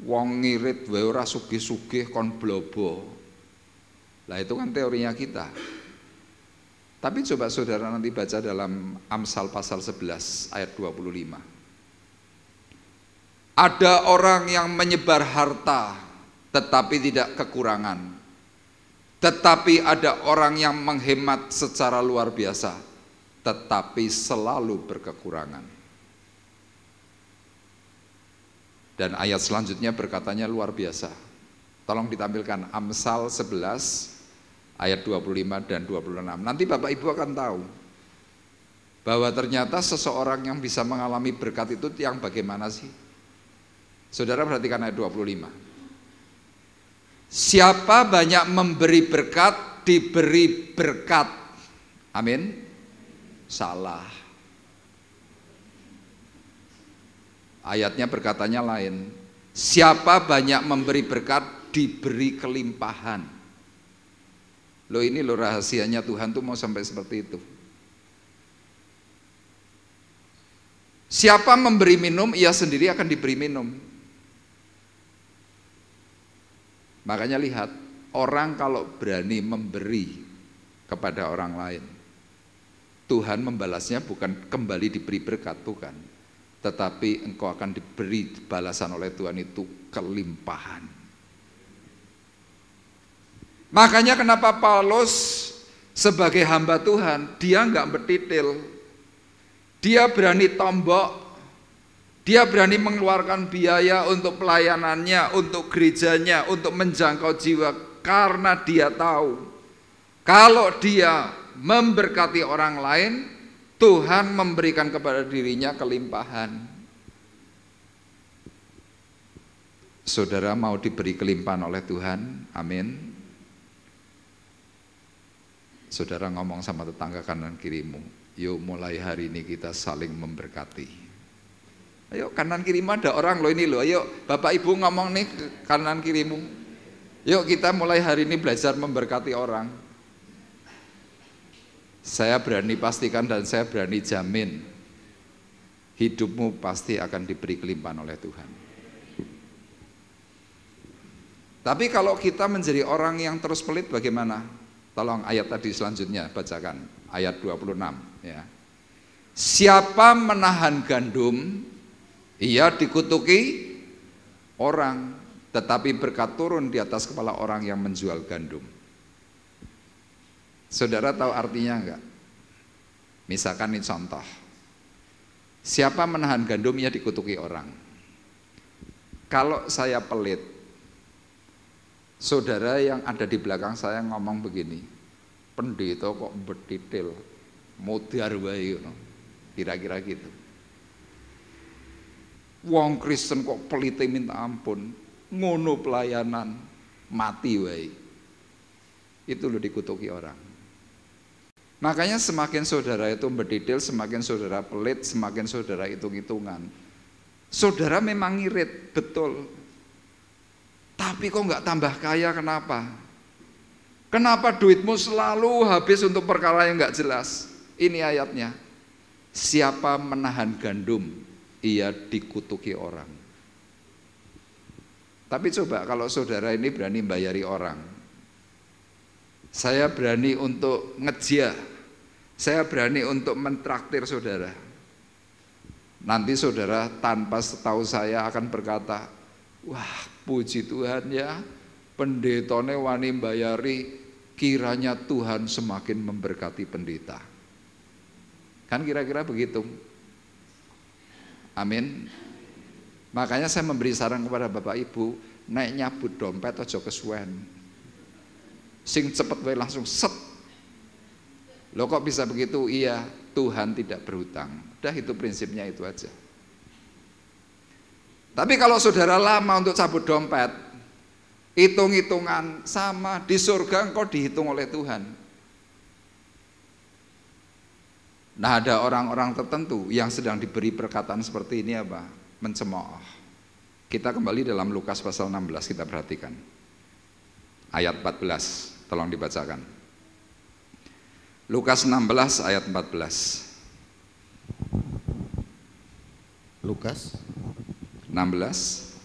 Speaker 2: wong ngirit wae ora sugih-sugih kon blobo. Lah itu kan teorinya kita. Tapi coba saudara nanti baca dalam Amsal pasal 11 ayat 25. Ada orang yang menyebar harta tetapi tidak kekurangan. Tetapi ada orang yang menghemat secara luar biasa tetapi selalu berkekurangan. Dan ayat selanjutnya berkatanya luar biasa. Tolong ditampilkan Amsal 11 ayat 25 dan 26. Nanti Bapak Ibu akan tahu bahwa ternyata seseorang yang bisa mengalami berkat itu yang bagaimana sih? Saudara perhatikan ayat 25. Siapa banyak memberi berkat, diberi berkat. Amin. Salah. Ayatnya berkatanya lain. Siapa banyak memberi berkat, diberi kelimpahan. Loh ini loh rahasianya Tuhan tuh mau sampai seperti itu. Siapa memberi minum, ia sendiri akan diberi minum. Makanya lihat, orang kalau berani memberi kepada orang lain, Tuhan membalasnya bukan kembali diberi berkat, bukan. Tetapi engkau akan diberi balasan oleh Tuhan itu kelimpahan. Makanya kenapa Paulus sebagai hamba Tuhan, dia enggak bertitil. Dia berani tombok, dia berani mengeluarkan biaya untuk pelayanannya, untuk gerejanya, untuk menjangkau jiwa. Karena dia tahu, kalau dia memberkati orang lain, Tuhan memberikan kepada dirinya kelimpahan. Saudara mau diberi kelimpahan oleh Tuhan? Amin. Saudara ngomong sama tetangga kanan kirimu, yuk mulai hari ini kita saling memberkati. Ayo kanan kiri ada orang loh ini loh, ayo Bapak Ibu ngomong nih kanan kirimu. Yuk kita mulai hari ini belajar memberkati orang. Saya berani pastikan dan saya berani jamin, hidupmu pasti akan diberi kelimpahan oleh Tuhan. Tapi kalau kita menjadi orang yang terus pelit bagaimana? Tolong ayat tadi selanjutnya bacakan, ayat 26 ya. Siapa menahan gandum, ia dikutuki orang, tetapi berkat turun di atas kepala orang yang menjual gandum. Saudara tahu artinya enggak? Misalkan ini contoh, siapa menahan gandum, ia dikutuki orang. Kalau saya pelit, saudara yang ada di belakang saya ngomong begini, pendeta kok bertitil, modar wae, kira-kira gitu. Wong Kristen kok pelite minta ampun, ngono pelayanan, mati wae. Itu lo dikutuki orang. Makanya semakin saudara itu bertitil, semakin saudara pelit, semakin saudara hitung-hitungan. Saudara memang ngirit, betul. Tapi kok nggak tambah kaya, kenapa? Kenapa duitmu selalu habis untuk perkara yang nggak jelas? Ini ayatnya. Siapa menahan gandum, ia dikutuki orang. Tapi coba kalau saudara ini berani bayari orang. Saya berani untuk ngejia. Saya berani untuk mentraktir saudara. Nanti saudara tanpa setahu saya akan berkata, wah, puji Tuhan ya, pendetone wani bayari, kiranya Tuhan semakin memberkati pendeta. Kan kira-kira begitu. Amin. Makanya saya memberi saran kepada Bapak Ibu, naik nyabut dompet aja kesuwen. Sing cepet wae langsung set. Loh kok bisa begitu? Iya, Tuhan tidak berhutang. Udah itu prinsipnya itu aja. Tapi kalau saudara lama untuk cabut dompet, hitung-hitungan sama, di surga engkau dihitung oleh Tuhan. Nah ada orang-orang tertentu yang sedang diberi perkataan seperti ini apa? Mencemooh. Kita kembali dalam Lukas pasal 16, kita perhatikan. Ayat 14, tolong dibacakan. Lukas 16 ayat 14.
Speaker 3: Lukas
Speaker 2: 16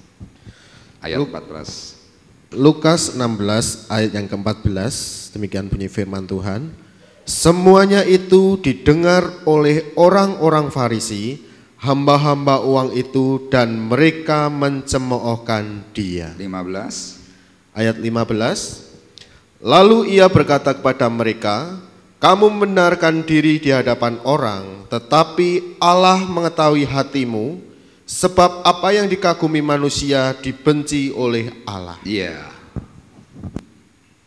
Speaker 2: ayat 14.
Speaker 3: Lukas 16 ayat yang ke-14, demikian bunyi firman Tuhan. Semuanya itu didengar oleh orang-orang Farisi, hamba-hamba uang itu, dan mereka mencemoohkan dia.
Speaker 2: 15
Speaker 3: ayat 15. Lalu ia berkata kepada mereka, kamu membenarkan diri di hadapan orang, tetapi Allah mengetahui hatimu, sebab apa yang dikagumi manusia dibenci oleh Allah.
Speaker 2: Iya.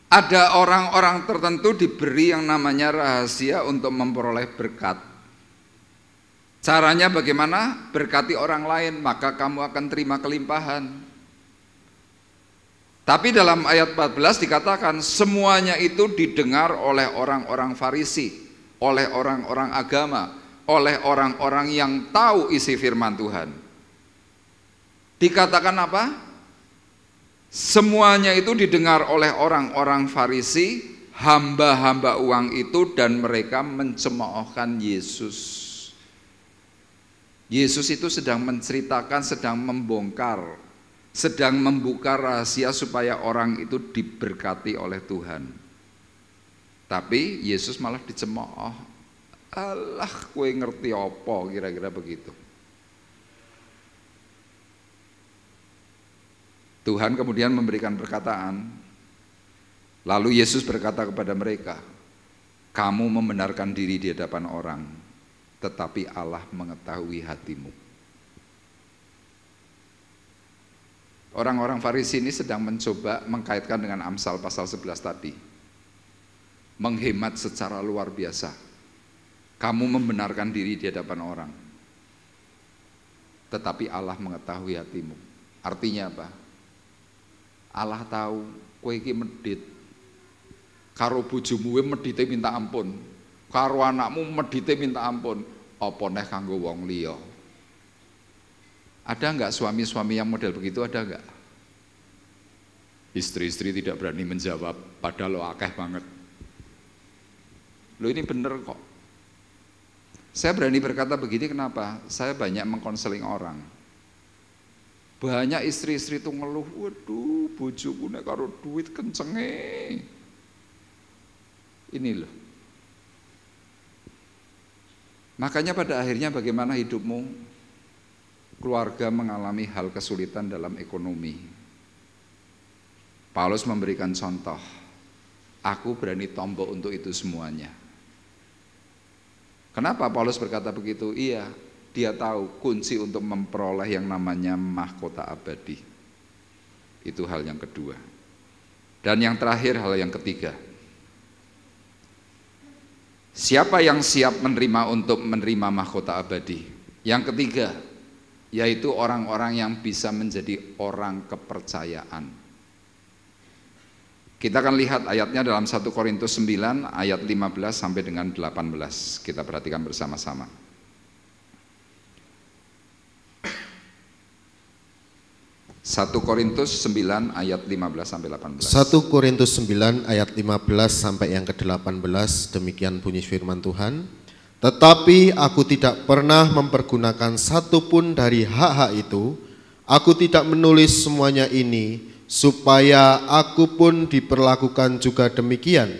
Speaker 2: Ada orang-orang tertentu diberi yang namanya rahasia untuk memperoleh berkat. Caranya bagaimana? Berkati orang lain, maka kamu akan terima kelimpahan. Tapi dalam ayat 14 dikatakan semuanya itu didengar oleh orang-orang Farisi, oleh orang-orang agama, oleh orang-orang yang tahu isi firman Tuhan. Dikatakan apa? Semuanya itu didengar oleh orang-orang Farisi, hamba-hamba uang itu, dan mereka mencemoohkan Yesus. Yesus itu sedang menceritakan, sedang membongkar, sedang membuka rahasia supaya orang itu diberkati oleh Tuhan. Tapi Yesus malah dicemooh. Alah, kowe ngerti apa, kira-kira begitu. Tuhan kemudian memberikan perkataan. Lalu Yesus berkata kepada mereka, kamu membenarkan diri di hadapan orang, tetapi Allah mengetahui hatimu. Orang-orang Farisi ini sedang mencoba mengkaitkan dengan Amsal pasal 11 tadi. Menghemat secara luar biasa. Kamu membenarkan diri di hadapan orang, tetapi Allah mengetahui hatimu. Artinya apa? Allah tahu kowe iki medhit. Karo bojomu medhite minta ampun. Karo anakmu medhite minta ampun. Apa neh kanggo wong liya? Ada enggak suami-suami yang model begitu, ada enggak? Istri-istri tidak berani menjawab, padahal lo akeh banget. Lo ini bener kok. Saya berani berkata begini kenapa? Saya banyak mengkonseling orang. Banyak istri-istri itu ngeluh, waduh bojoku nek karo duit kencenge. Ini loh. Makanya pada akhirnya bagaimana hidupmu? Keluarga mengalami hal kesulitan dalam ekonomi. Paulus memberikan contoh. Aku berani tombok untuk itu semuanya. Kenapa Paulus berkata begitu? Iya, dia tahu kunci untuk memperoleh yang namanya mahkota abadi. Itu hal yang kedua. Dan yang terakhir, hal yang ketiga. Siapa yang siap menerima untuk menerima mahkota abadi? Yang ketiga, yaitu orang-orang yang bisa menjadi orang kepercayaan. Kita akan lihat ayatnya dalam 1 Korintus 9 ayat 15 sampai dengan 18. Kita perhatikan bersama-sama. Satu Korintus 9 ayat 15 sampai 18.
Speaker 3: 1 Korintus 9 ayat 15 sampai yang ke-18, demikian bunyi firman Tuhan. Tetapi aku tidak pernah mempergunakan satupun dari hak-hak itu. Aku tidak menulis semuanya ini supaya aku pun diperlakukan juga demikian.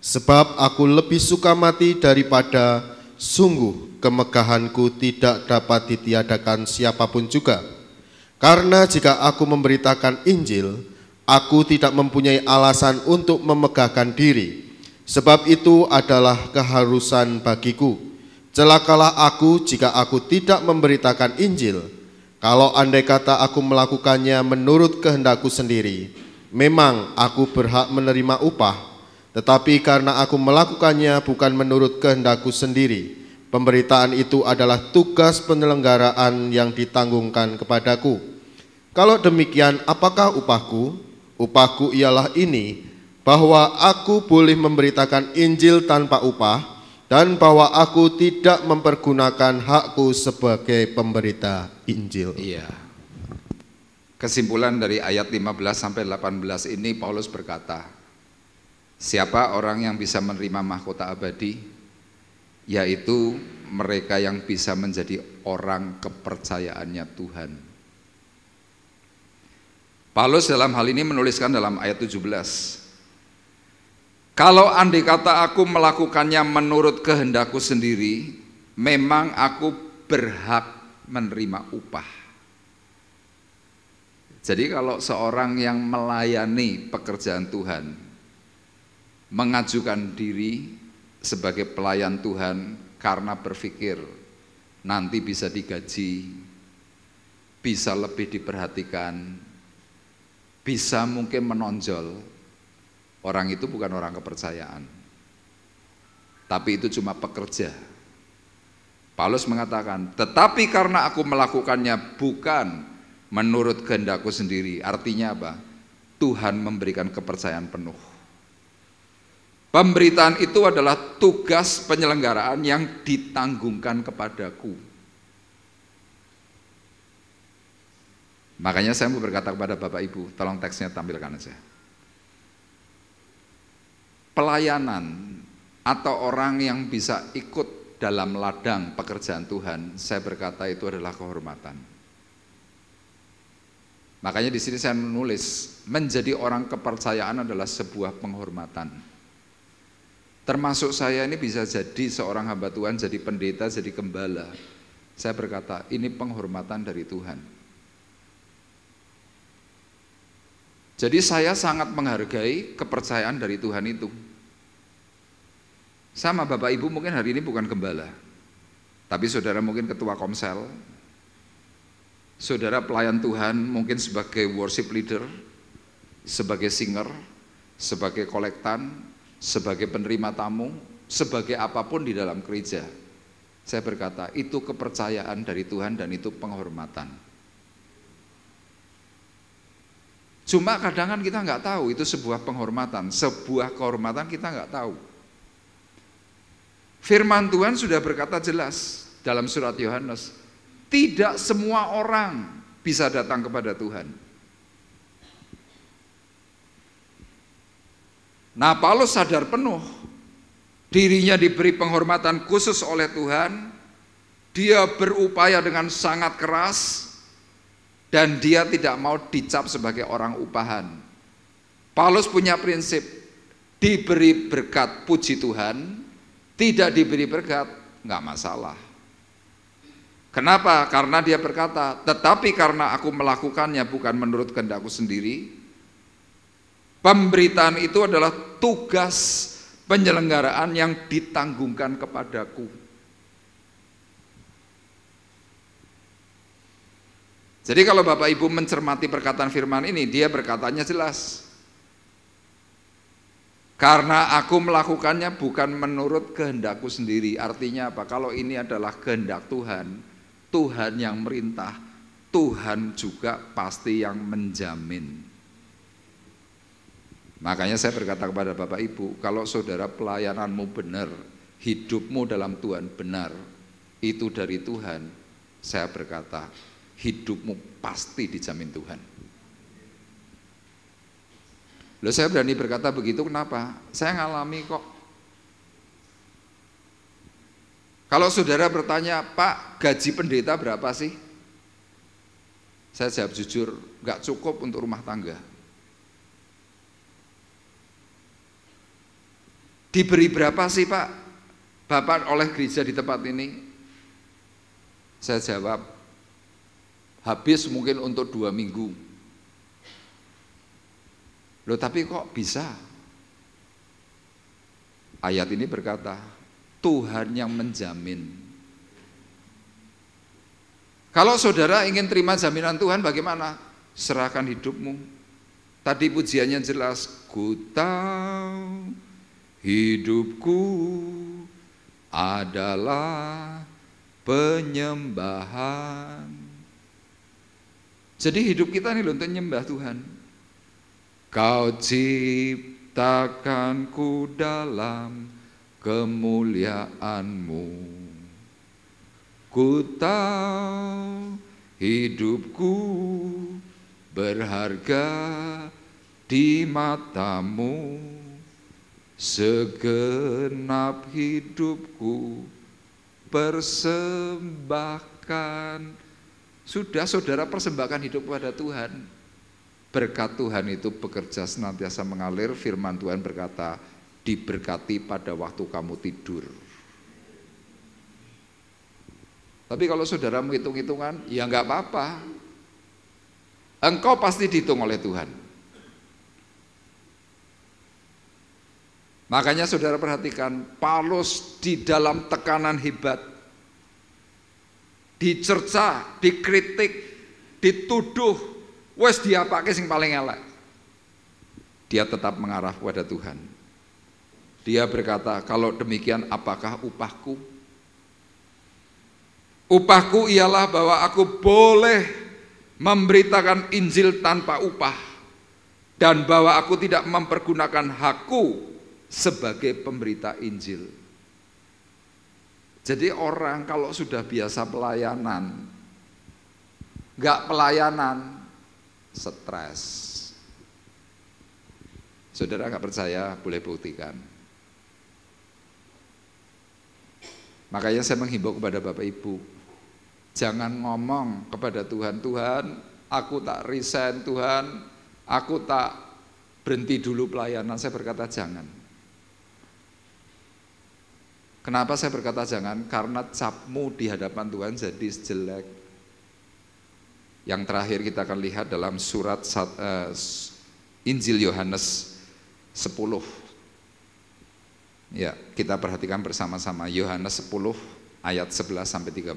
Speaker 3: Sebab aku lebih suka mati daripada sungguh kemegahanku tidak dapat ditiadakan siapapun juga. Karena jika aku memberitakan Injil, aku tidak mempunyai alasan untuk memegahkan diri. Sebab itu adalah keharusan bagiku. Celakalah aku jika aku tidak memberitakan Injil. Kalau andai kata aku melakukannya menurut kehendakku sendiri, memang aku berhak menerima upah. Tetapi karena aku melakukannya bukan menurut kehendakku sendiri, pemberitaan itu adalah tugas penyelenggaraan yang ditanggungkan kepadaku. Kalau demikian, apakah upahku? Upahku ialah ini, bahwa aku boleh memberitakan Injil tanpa upah, dan bahwa aku tidak mempergunakan hakku sebagai pemberita Injil.
Speaker 2: Iya. Kesimpulan dari ayat 15 sampai 18 ini Paulus berkata, siapa orang yang bisa menerima mahkota abadi? Yaitu mereka yang bisa menjadi orang kepercayaannya Tuhan. Paulus dalam hal ini menuliskan dalam ayat 17, kalau andai kata aku melakukannya menurut kehendakku sendiri, memang aku berhak menerima upah. Jadi kalau seorang yang melayani pekerjaan Tuhan, mengajukan diri sebagai pelayan Tuhan karena berpikir nanti bisa digaji, bisa lebih diperhatikan, bisa mungkin menonjol, orang itu bukan orang kepercayaan, tapi itu cuma pekerja. Paulus mengatakan, tetapi karena aku melakukannya bukan menurut kehendakku sendiri. Artinya apa? Tuhan memberikan kepercayaan penuh. Pemberitaan itu adalah tugas penyelenggaraan yang ditanggungkan kepadaku. Makanya saya mau berkata kepada Bapak Ibu, tolong teksnya tampilkan aja. Pelayanan atau orang yang bisa ikut dalam ladang pekerjaan Tuhan, saya berkata itu adalah kehormatan. Makanya di sini saya menulis, menjadi orang kepercayaan adalah sebuah penghormatan. Termasuk saya ini bisa jadi seorang hamba Tuhan, jadi pendeta, jadi gembala. Saya berkata, ini penghormatan dari Tuhan. Jadi saya sangat menghargai kepercayaan dari Tuhan itu. Sama Bapak Ibu mungkin hari ini bukan gembala, tapi saudara mungkin ketua komsel, saudara pelayan Tuhan mungkin sebagai worship leader, sebagai singer, sebagai kolektan, sebagai penerima tamu, sebagai apapun di dalam gereja. Saya berkata, itu kepercayaan dari Tuhan dan itu penghormatan. Cuma kadang kan kita nggak tahu itu sebuah penghormatan, sebuah kehormatan kita nggak tahu. Firman Tuhan sudah berkata jelas dalam surat Yohanes, tidak semua orang bisa datang kepada Tuhan. Nah, Paulus sadar penuh dirinya diberi penghormatan khusus oleh Tuhan. Dia berupaya dengan sangat keras dan dia tidak mau dicap sebagai orang upahan. Paulus punya prinsip, diberi berkat puji Tuhan, tidak diberi berkat nggak masalah. Kenapa? Karena dia berkata, tetapi karena aku melakukannya bukan menurut kehendakku sendiri. Pemberitaan itu adalah tugas penyelenggaraan yang ditanggungkan kepadaku. Jadi kalau Bapak Ibu mencermati perkataan firman ini, dia berkatanya jelas. Karena aku melakukannya bukan menurut kehendakku sendiri. Artinya apa? Kalau ini adalah kehendak Tuhan, Tuhan yang merintah, Tuhan juga pasti yang menjamin. Makanya saya berkata kepada Bapak Ibu, kalau saudara pelayananmu benar, hidupmu dalam Tuhan benar, itu dari Tuhan, saya berkata, hidupmu pasti dijamin Tuhan. Loh, saya berani berkata begitu kenapa? Saya ngalami kok. Kalau saudara bertanya, Pak, gaji pendeta berapa sih? Saya jawab jujur, nggak cukup untuk rumah tangga. Diberi berapa sih Pak, Bapak oleh gereja di tempat ini? Saya jawab, habis mungkin untuk 2 minggu. Loh, tapi kok bisa? Ayat ini berkata, Tuhan yang menjamin. Kalau saudara ingin terima jaminan Tuhan, bagaimana? Serahkan hidupmu. Tadi pujiannya jelas, ku tahu hidupku adalah penyembahan. Jadi hidup kita ini untuk menyembah Tuhan. Kau ciptakanku dalam kemuliaan-Mu. Ku tahu hidupku berharga di mata-Mu. Segenap hidupku persembahkan. Sudah saudara persembahkan hidup kepada Tuhan. Berkat Tuhan itu bekerja senantiasa mengalir. Firman Tuhan berkata, diberkati pada waktu kamu tidur. Tapi kalau saudara menghitung-hitungan, ya enggak apa-apa. Engkau pasti dihitung oleh Tuhan. Makanya saudara perhatikan, Paulus di dalam tekanan hebat, dicerca, dikritik, dituduh, wes diapake sing paling elek. Dia tetap mengarah kepada Tuhan. Dia berkata, kalau demikian apakah upahku? Upahku ialah bahwa aku boleh memberitakan Injil tanpa upah, dan bahwa aku tidak mempergunakan hakku sebagai pemberita Injil. Jadi orang kalau sudah biasa pelayanan, enggak pelayanan, stres. Saudara enggak percaya, boleh buktikan. Makanya saya menghimbau kepada Bapak Ibu, jangan ngomong kepada Tuhan, Tuhan, aku tak resign, Tuhan, aku tak berhenti dulu pelayanan. Saya berkata jangan. Kenapa saya berkata jangan? Karena capmu di hadapan Tuhan jadi jelek. Yang terakhir kita akan lihat dalam surat Injil Yohanes 10. Ya, kita perhatikan bersama-sama Yohanes 10 ayat 11 sampai 13.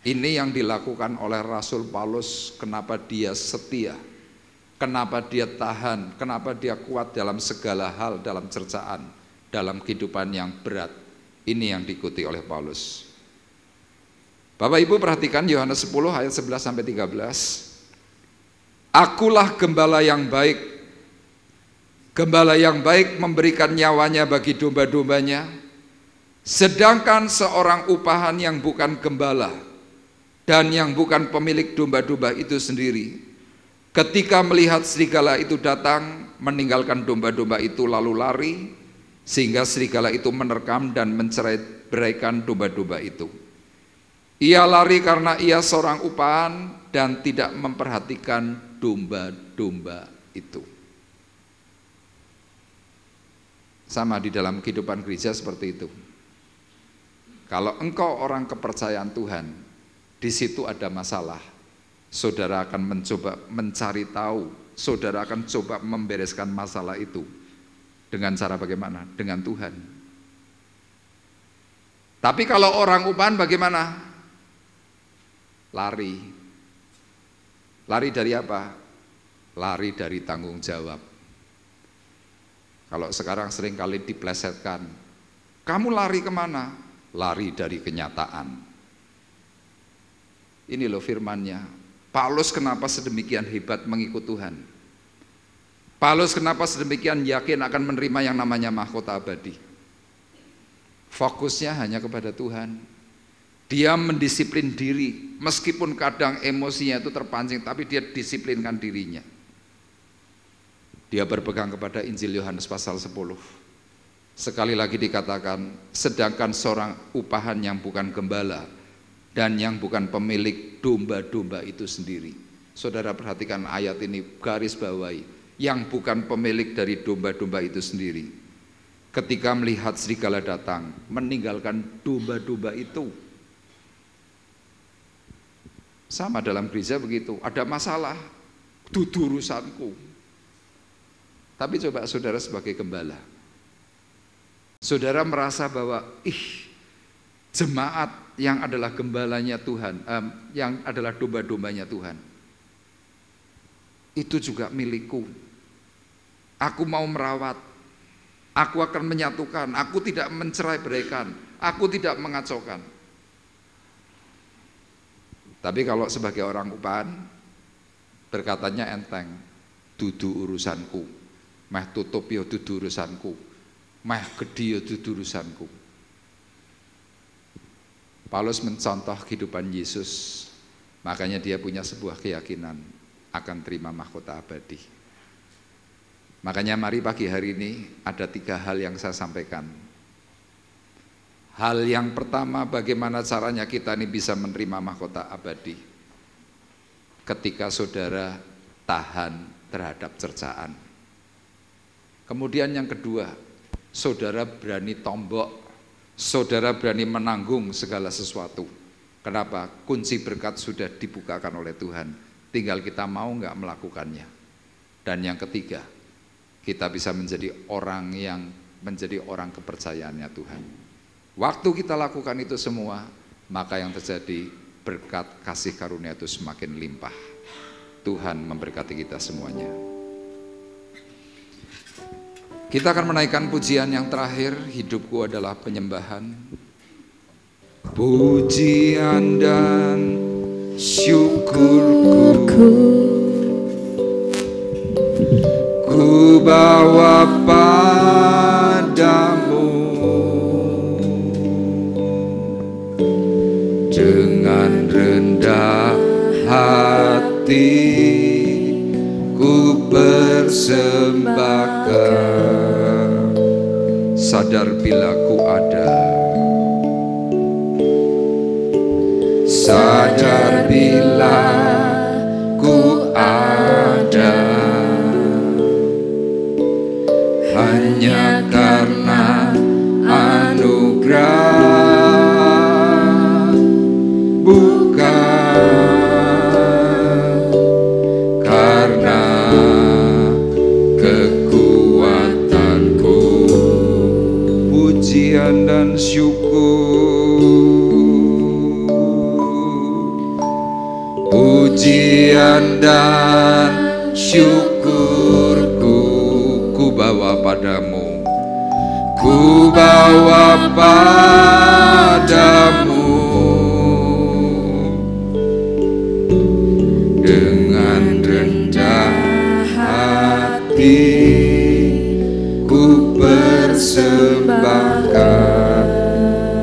Speaker 2: Ini yang dilakukan oleh Rasul Paulus, kenapa dia setia, kenapa dia tahan, kenapa dia kuat dalam segala hal, dalam cercaan, dalam kehidupan yang berat. Ini yang diikuti oleh Paulus. Bapak Ibu perhatikan Yohanes 10 ayat 11 sampai 13. Akulah gembala yang baik. Gembala yang baik memberikan nyawanya bagi domba-dombanya. Sedangkan seorang upahan yang bukan gembala dan yang bukan pemilik domba-domba itu sendiri, ketika melihat serigala itu datang, meninggalkan domba-domba itu lalu lari, sehingga serigala itu menerkam dan mencerai-beraikan domba-domba itu. Ia lari karena ia seorang upahan dan tidak memperhatikan domba-domba itu. Sama di dalam kehidupan gereja seperti itu. Kalau engkau orang kepercayaan Tuhan, di situ ada masalah, saudara akan mencoba mencari tahu, saudara akan coba membereskan masalah itu. Dengan cara bagaimana? Dengan Tuhan. Tapi kalau orang upahan bagaimana? Lari. Lari dari apa? Lari dari tanggung jawab. Kalau sekarang seringkali diplesetkan, kamu lari kemana? Lari dari kenyataan. Ini loh firman-Nya. Paulus kenapa sedemikian hebat mengikut Tuhan? Paulus kenapa sedemikian yakin akan menerima yang namanya mahkota abadi? Fokusnya hanya kepada Tuhan. Dia mendisiplin diri, meskipun kadang emosinya itu terpancing, tapi dia disiplinkan dirinya. Dia berpegang kepada Injil Yohanes pasal 10. Sekali lagi dikatakan, sedangkan seorang upahan yang bukan gembala dan yang bukan pemilik domba-domba itu sendiri. Saudara perhatikan ayat ini, garis bawahi, yang bukan pemilik dari domba-domba itu sendiri. Ketika melihat serigala datang, meninggalkan domba-domba itu. Sama dalam gereja begitu, ada masalah, dudu urusanku. Tapi coba saudara sebagai gembala, saudara merasa bahwa jemaat yang adalah gembalanya Tuhan, yang adalah domba-dombanya Tuhan, itu juga milikku. Aku mau merawat, aku akan menyatukan, aku tidak mencerai-beraikan, aku tidak mengacaukan. Tapi kalau sebagai orang upahan, berkatanya enteng, dudu urusanku, meh tutup ya dudu urusanku, meh gede ya dudu urusanku. Paulus mencontoh kehidupan Yesus, makanya dia punya sebuah keyakinan akan terima mahkota abadi. Makanya mari pagi hari ini ada 3 hal yang saya sampaikan. Hal yang pertama, bagaimana caranya kita ini bisa menerima mahkota abadi? Ketika saudara tahan terhadap cercaan. Kemudian yang kedua, saudara berani tombok, saudara berani menanggung segala sesuatu. Kenapa? Kunci berkat sudah dibukakan oleh Tuhan, tinggal kita mau nggak melakukannya. Dan yang ketiga, kita bisa menjadi orang yang menjadi orang kepercayaannya Tuhan. Waktu kita lakukan itu semua, maka yang terjadi berkat kasih karunia itu semakin limpah. Tuhan memberkati kita semuanya. Kita akan menaikkan pujian yang terakhir, hidupku adalah penyembahan. Pujian dan syukurku ku bawa padamu dengan rendah hati. Ku persembahkan, sadar bila ku ada, sadar bila ku ada, hanya karena anugerah kekuatanku. Pujian dan syukur, pujian dan syukurku ku bawa padamu, ku bawa padamu. Dengan rendah hati ku persembahkan.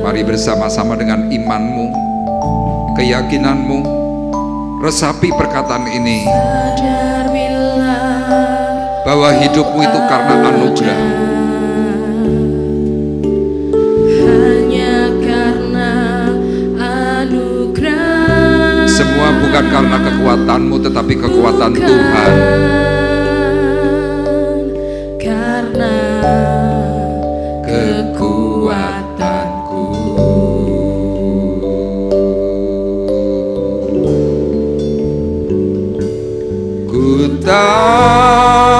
Speaker 2: Mari bersama-sama dengan imanmu, keyakinanmu, resapi perkataan ini, bahwa hidupmu itu karena anugerah,
Speaker 1: hanya karena anugerah.
Speaker 2: semua bukan karena kekuatanmu, tetapi kekuatan Tuhan.
Speaker 1: Karena
Speaker 2: Kekuatanku. Ku tahu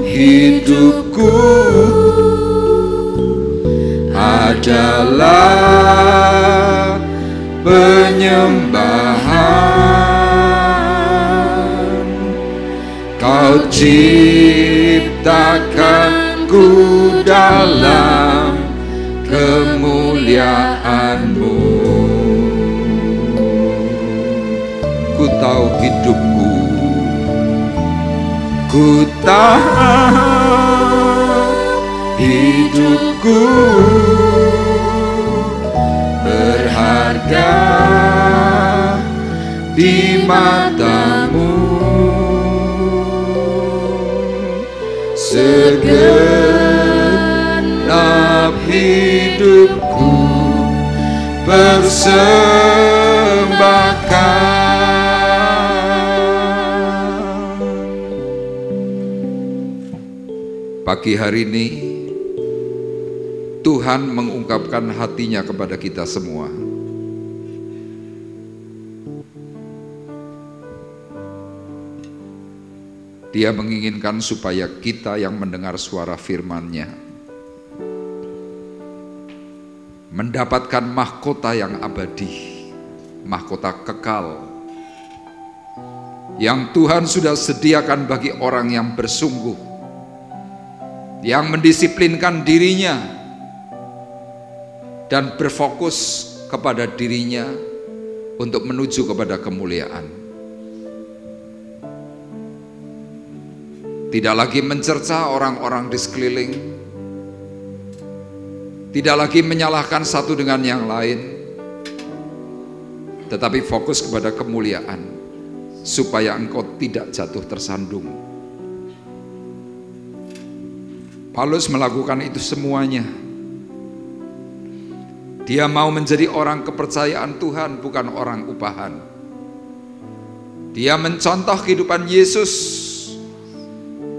Speaker 2: hidupku adalah penyembahan. Kau ciptakanku dalam kemuliaan-Mu. Ku tahu hidupku, ku tahu hidupku berharga di mata-Mu. Segenap hidupku persembahkan. Pagi hari ini Tuhan mengungkapkan hatinya kepada kita semua. Dia menginginkan supaya kita yang mendengar suara firman-Nya mendapatkan mahkota yang abadi, mahkota kekal yang Tuhan sudah sediakan bagi orang yang bersungguh, yang mendisiplinkan dirinya dan berfokus kepada dirinya untuk menuju kepada kemuliaan. Tidak lagi mencerca orang-orang di sekeliling, tidak lagi menyalahkan satu dengan yang lain, tetapi fokus kepada kemuliaan, supaya engkau tidak jatuh tersandung. Paulus melakukan itu semuanya. Dia mau menjadi orang kepercayaan Tuhan, bukan orang upahan. Dia mencontoh kehidupan Yesus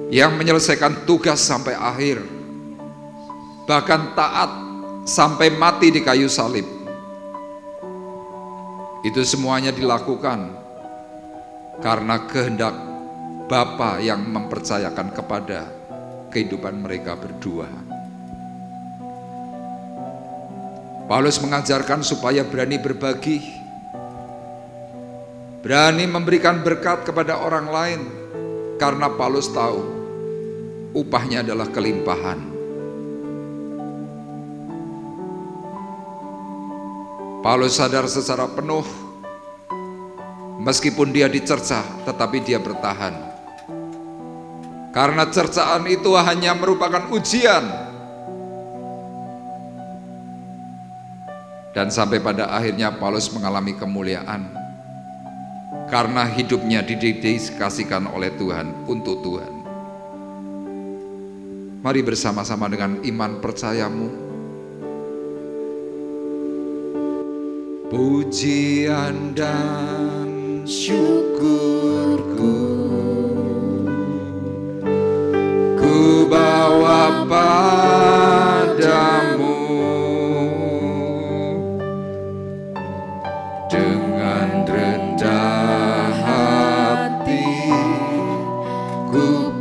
Speaker 2: yang menyelesaikan tugas sampai akhir, bahkan taat sampai mati di kayu salib. Itu semuanya dilakukan karena kehendak Bapa yang mempercayakan kepada kehidupan mereka berdua. Paulus mengajarkan supaya berani berbagi, berani memberikan berkat kepada orang lain, karena Paulus tahu upahnya adalah kelimpahan. Paulus sadar secara penuh, meskipun dia dicerca, tetapi dia bertahan. Karena cercaan itu hanya merupakan ujian. Dan sampai pada akhirnya Paulus mengalami kemuliaan, karena hidupnya didedikasikan oleh Tuhan untuk Tuhan. Mari bersama-sama dengan iman percayamu, pujian dan syukurku ku bawa padamu. Dengan rendah hati ku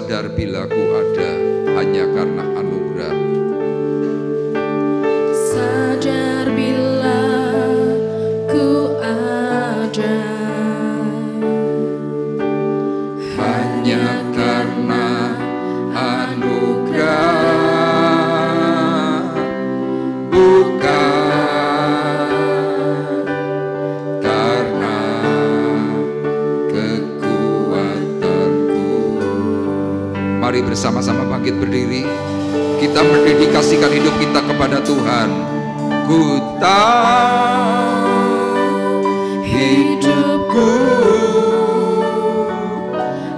Speaker 2: sadar bila ku ada hanya karena anugerah.
Speaker 1: Sadar bila ku ada
Speaker 2: hanya karena anugerah, bukan karena kekuatanku. Mari bersama-sama bangkit berdiri. Kita mendedikasikan hidup kita kepada Tuhan. Ku tahu hidupku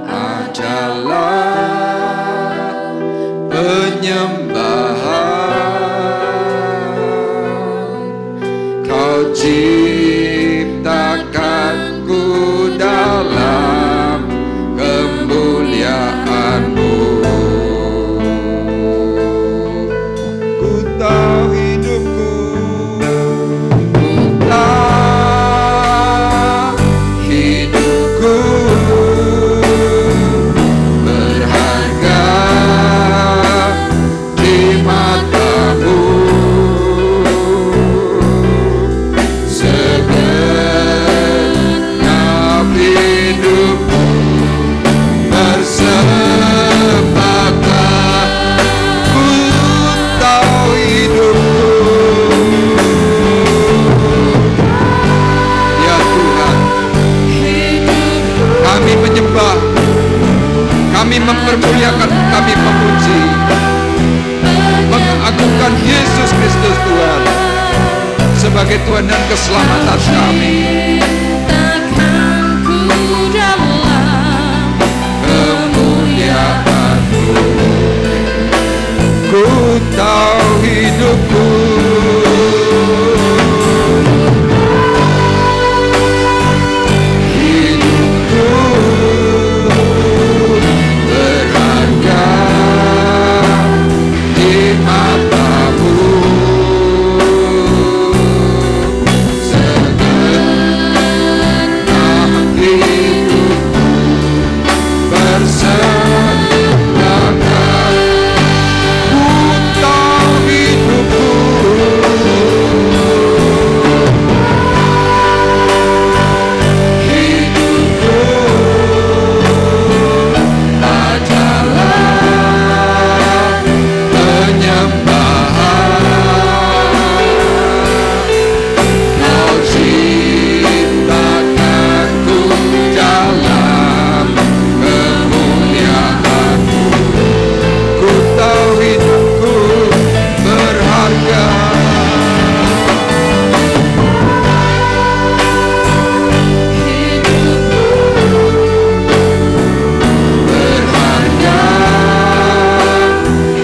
Speaker 2: adalah penyembahan. Kau ciptakanku dalam kemuliaan-Mu. Ku tahu hidupku, ku tahu hidupku berharga di mata-Mu. Segenap hidupku bersembahkan. Ku tahu hidupku, ya Tuhan, kami menyembah, kami mempermuliakan, kami memuji, mengagungkan Yesus Kristus Tuhan sebagai Tuhan dan keselamatan kami. Kemuliaan-Mu, ku tahu hidupku berharga di mata-Mu. Segenap hidupku bersembahkan. Ku tahu hidupku adalah penyembahan. Kau ciptakanku dalam kemuliaan-Mu. Ku tahu hidupku berharga. Berharga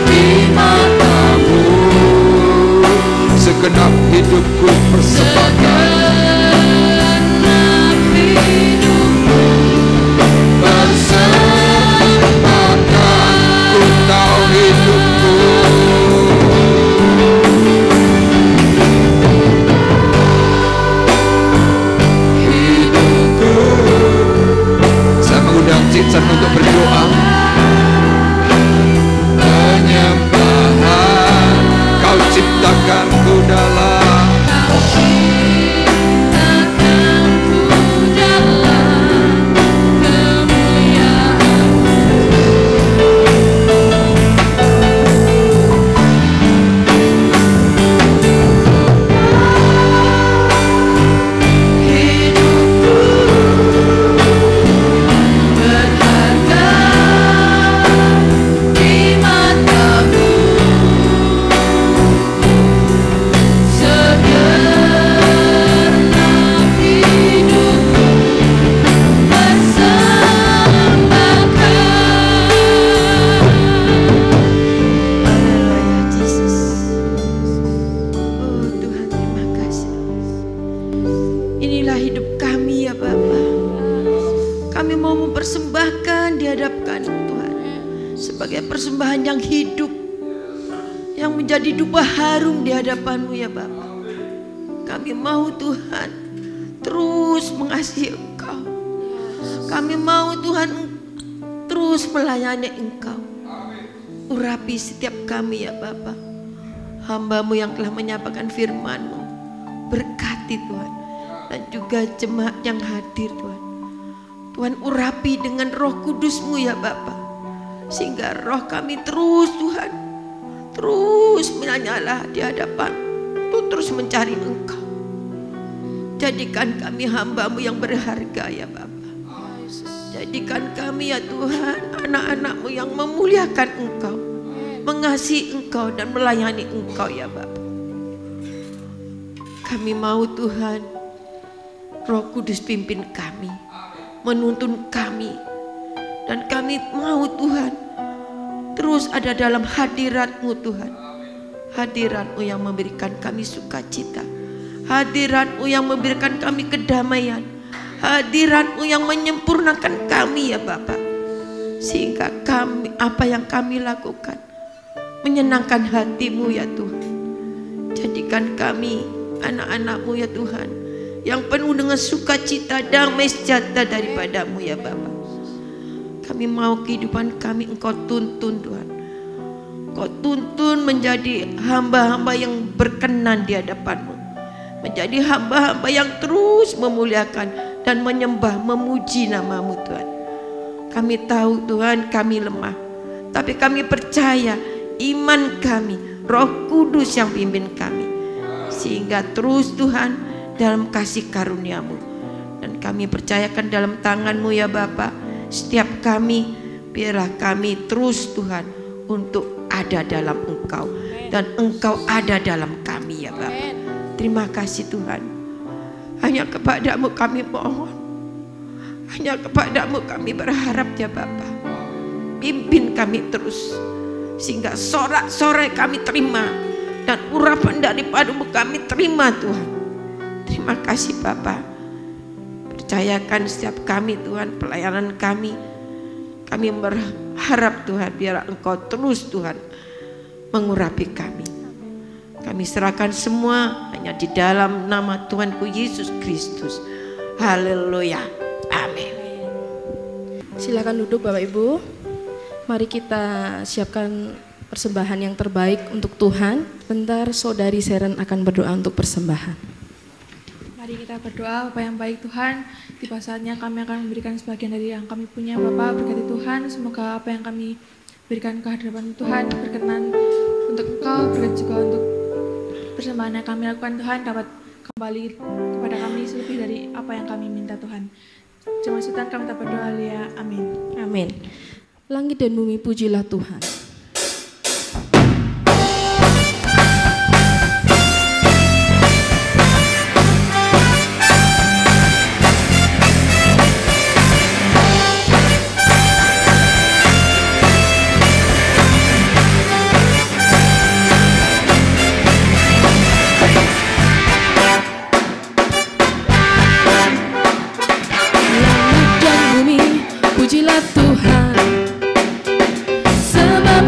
Speaker 2: di mata-Mu. Segenap hidupku persembahkan. Persembahkan. Ku tahu hidupku, hidupku. Saya mengundang Cinsan untuk berdoa. Penyembahan, Kau ciptakanku dalam
Speaker 4: mempersembahkan di hadapan Tuhan sebagai persembahan yang hidup, yang menjadi dupa harum di hadapan-Mu ya Bapa. Kami mau Tuhan terus mengasihi Engkau. Kami mau Tuhan terus terus melayani Engkau. Urapi setiap kami ya Bapa, hamba-Mu yang telah menyampaikan firman-Mu. Berkati Tuhan, dan juga jemaat yang hadir Tuhan. Tuhan urapi dengan Roh Kudus-Mu ya Bapa, sehingga roh kami terus Tuhan, terus menyala di hadapan, terus mencari Engkau. Jadikan kami hamba-Mu yang berharga ya Bapa. Jadikan kami ya Tuhan anak-anak-Mu yang memuliakan Engkau, mengasihi Engkau dan melayani Engkau ya Bapa. Kami mau Tuhan, Roh Kudus pimpin kami, menuntun kami, dan kami mau Tuhan terus ada dalam hadirat-Mu Tuhan. Hadirat-Mu yang memberikan kami sukacita, hadirat-Mu yang memberikan kami kedamaian, hadirat-Mu yang menyempurnakan kami ya Bapa, sehingga kami, apa yang kami lakukan menyenangkan hati-Mu ya Tuhan. Jadikan kami anak-anak-Mu ya Tuhan, yang penuh dengan sukacita, damai sejahtera daripada-Mu ya Bapa. Kami mau kehidupan kami Engkau tuntun Tuhan. Engkau tuntun menjadi hamba-hamba yang berkenan di hadapan-Mu, menjadi hamba-hamba yang terus memuliakan dan menyembah, memuji nama-Mu Tuhan. Kami tahu Tuhan kami lemah, tapi kami percaya iman kami, Roh Kudus yang pimpin kami, sehingga terus Tuhan dalam kasih karunia-Mu. Dan kami percayakan dalam tangan-Mu ya Bapa, setiap kami, biarlah kami terus Tuhan untuk ada dalam Engkau, dan Engkau ada dalam kami ya Bapa. Terima kasih Tuhan. Hanya kepada-Mu kami mohon, hanya kepada-Mu kami berharap ya Bapa. Pimpin kami terus, sehingga sorak-sorai kami terima, dan urapan daripada-Mu kami terima Tuhan. Terima kasih Bapa. Percayakan setiap kami Tuhan, pelayanan kami. Kami berharap Tuhan, biar Engkau terus Tuhan mengurapi kami. Kami serahkan semua hanya di dalam nama Tuhanku Yesus Kristus. Haleluya. Amin.
Speaker 1: Silakan duduk Bapak Ibu. Mari kita siapkan persembahan yang terbaik untuk Tuhan. Bentar Saudari Seren akan berdoa untuk persembahan.
Speaker 5: Mari kita berdoa. Bapa yang baik Tuhan, tiba saatnya kami akan memberikan sebagian dari yang kami punya. Bapak berkati Tuhan, semoga apa yang kami berikan ke hadapan Tuhan berkenan untuk Engkau, berkati juga untuk persembahan yang kami lakukan Tuhan dapat kembali kepada kami selebih dari apa yang kami minta Tuhan. Jemaat Sultan kami tak berdoa ya, amin.
Speaker 1: Amin. Langit dan bumi pujilah Tuhan. Pujilah Tuhan, sebab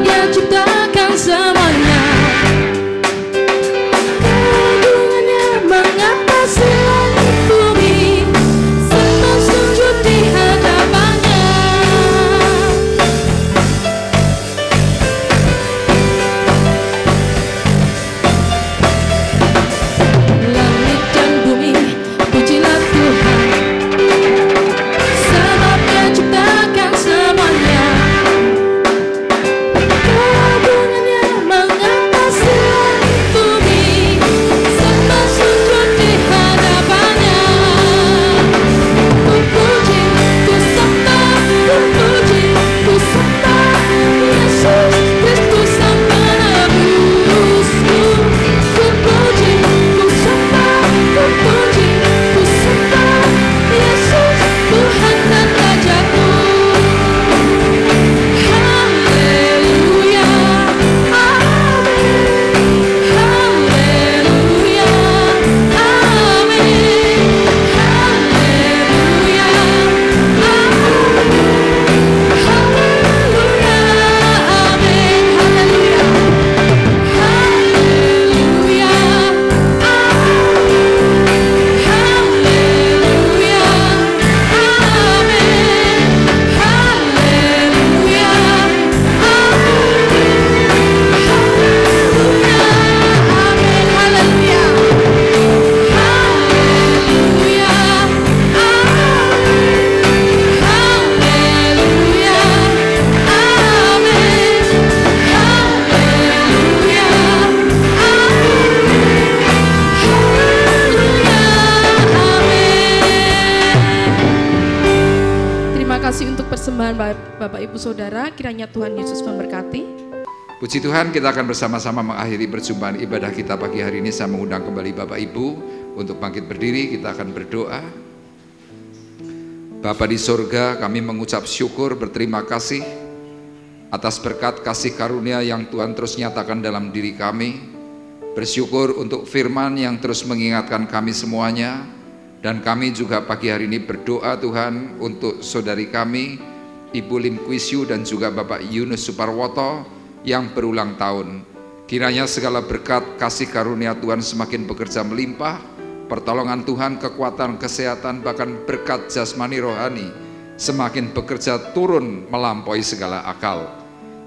Speaker 1: kasih untuk persembahan Bapak Ibu Saudara, kiranya Tuhan Yesus memberkati.
Speaker 2: Puji Tuhan, kita akan bersama-sama mengakhiri perjumpaan ibadah kita pagi hari ini. Saya mengundang kembali Bapak Ibu untuk bangkit berdiri, kita akan berdoa. Bapa di sorga, kami mengucap syukur, berterima kasih atas berkat kasih karunia yang Tuhan terus nyatakan dalam diri kami. Bersyukur untuk firman yang terus mengingatkan kami semuanya. Dan kami juga pagi hari ini berdoa Tuhan untuk saudari kami, Ibu Lim Kuisyu dan juga Bapak Yunus Suparwoto yang berulang tahun. Kiranya segala berkat kasih karunia Tuhan semakin bekerja melimpah, pertolongan Tuhan, kekuatan, kesehatan, bahkan berkat jasmani rohani semakin bekerja turun melampaui segala akal.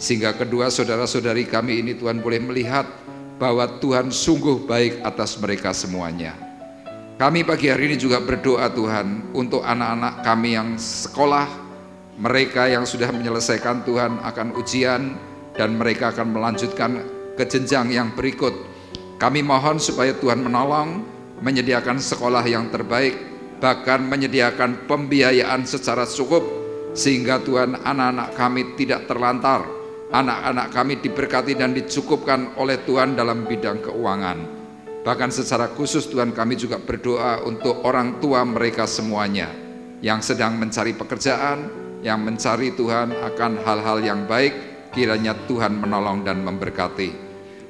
Speaker 2: Sehingga kedua saudara-saudari kami ini Tuhan boleh melihat bahwa Tuhan sungguh baik atas mereka semuanya. Kami pagi hari ini juga berdoa Tuhan untuk anak-anak kami yang sekolah, mereka yang sudah menyelesaikan Tuhan akan ujian, dan mereka akan melanjutkan ke jenjang yang berikut. Kami mohon supaya Tuhan menolong, menyediakan sekolah yang terbaik, bahkan menyediakan pembiayaan secara cukup, sehingga Tuhan anak-anak kami tidak terlantar, anak-anak kami diberkati dan dicukupkan oleh Tuhan dalam bidang keuangan. Bahkan secara khusus Tuhan kami juga berdoa untuk orang tua mereka semuanya, yang sedang mencari pekerjaan, yang mencari Tuhan akan hal-hal yang baik. Kiranya Tuhan menolong dan memberkati.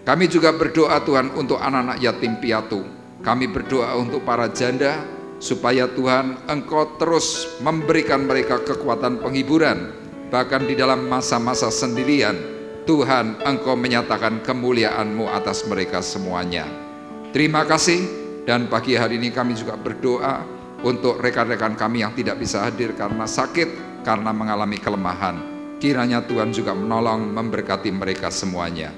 Speaker 2: Kami juga berdoa Tuhan untuk anak-anak yatim piatu. Kami berdoa untuk para janda, supaya Tuhan Engkau terus memberikan mereka kekuatan penghiburan. Bahkan di dalam masa-masa sendirian, Tuhan Engkau menyatakan kemuliaan-Mu atas mereka semuanya. Terima kasih, dan pagi hari ini kami juga berdoa untuk rekan-rekan kami yang tidak bisa hadir karena sakit, karena mengalami kelemahan. Kiranya Tuhan juga menolong, memberkati mereka semuanya.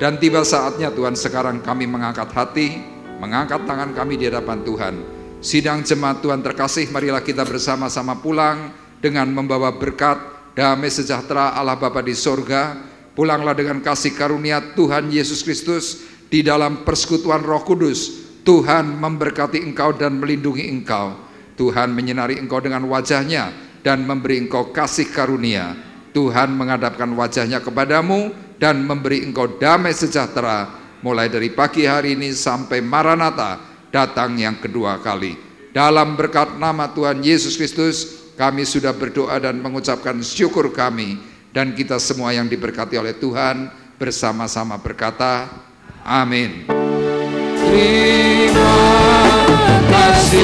Speaker 2: Dan tiba saatnya Tuhan, sekarang kami mengangkat hati, mengangkat tangan kami di hadapan Tuhan. Sidang jemaat Tuhan terkasih, marilah kita bersama-sama pulang dengan membawa berkat, damai sejahtera Allah Bapa di sorga. Pulanglah dengan kasih karunia Tuhan Yesus Kristus di dalam persekutuan Roh Kudus. Tuhan memberkati engkau dan melindungi engkau. Tuhan menyinari engkau dengan wajahnya dan memberi engkau kasih karunia. Tuhan menghadapkan wajahnya kepadamu dan memberi engkau damai sejahtera mulai dari pagi hari ini sampai Maranatha datang yang kedua kali. Dalam berkat nama Tuhan Yesus Kristus kami sudah berdoa dan mengucapkan syukur kami, dan kita semua yang diberkati oleh Tuhan bersama-sama berkata amin. Terima kasih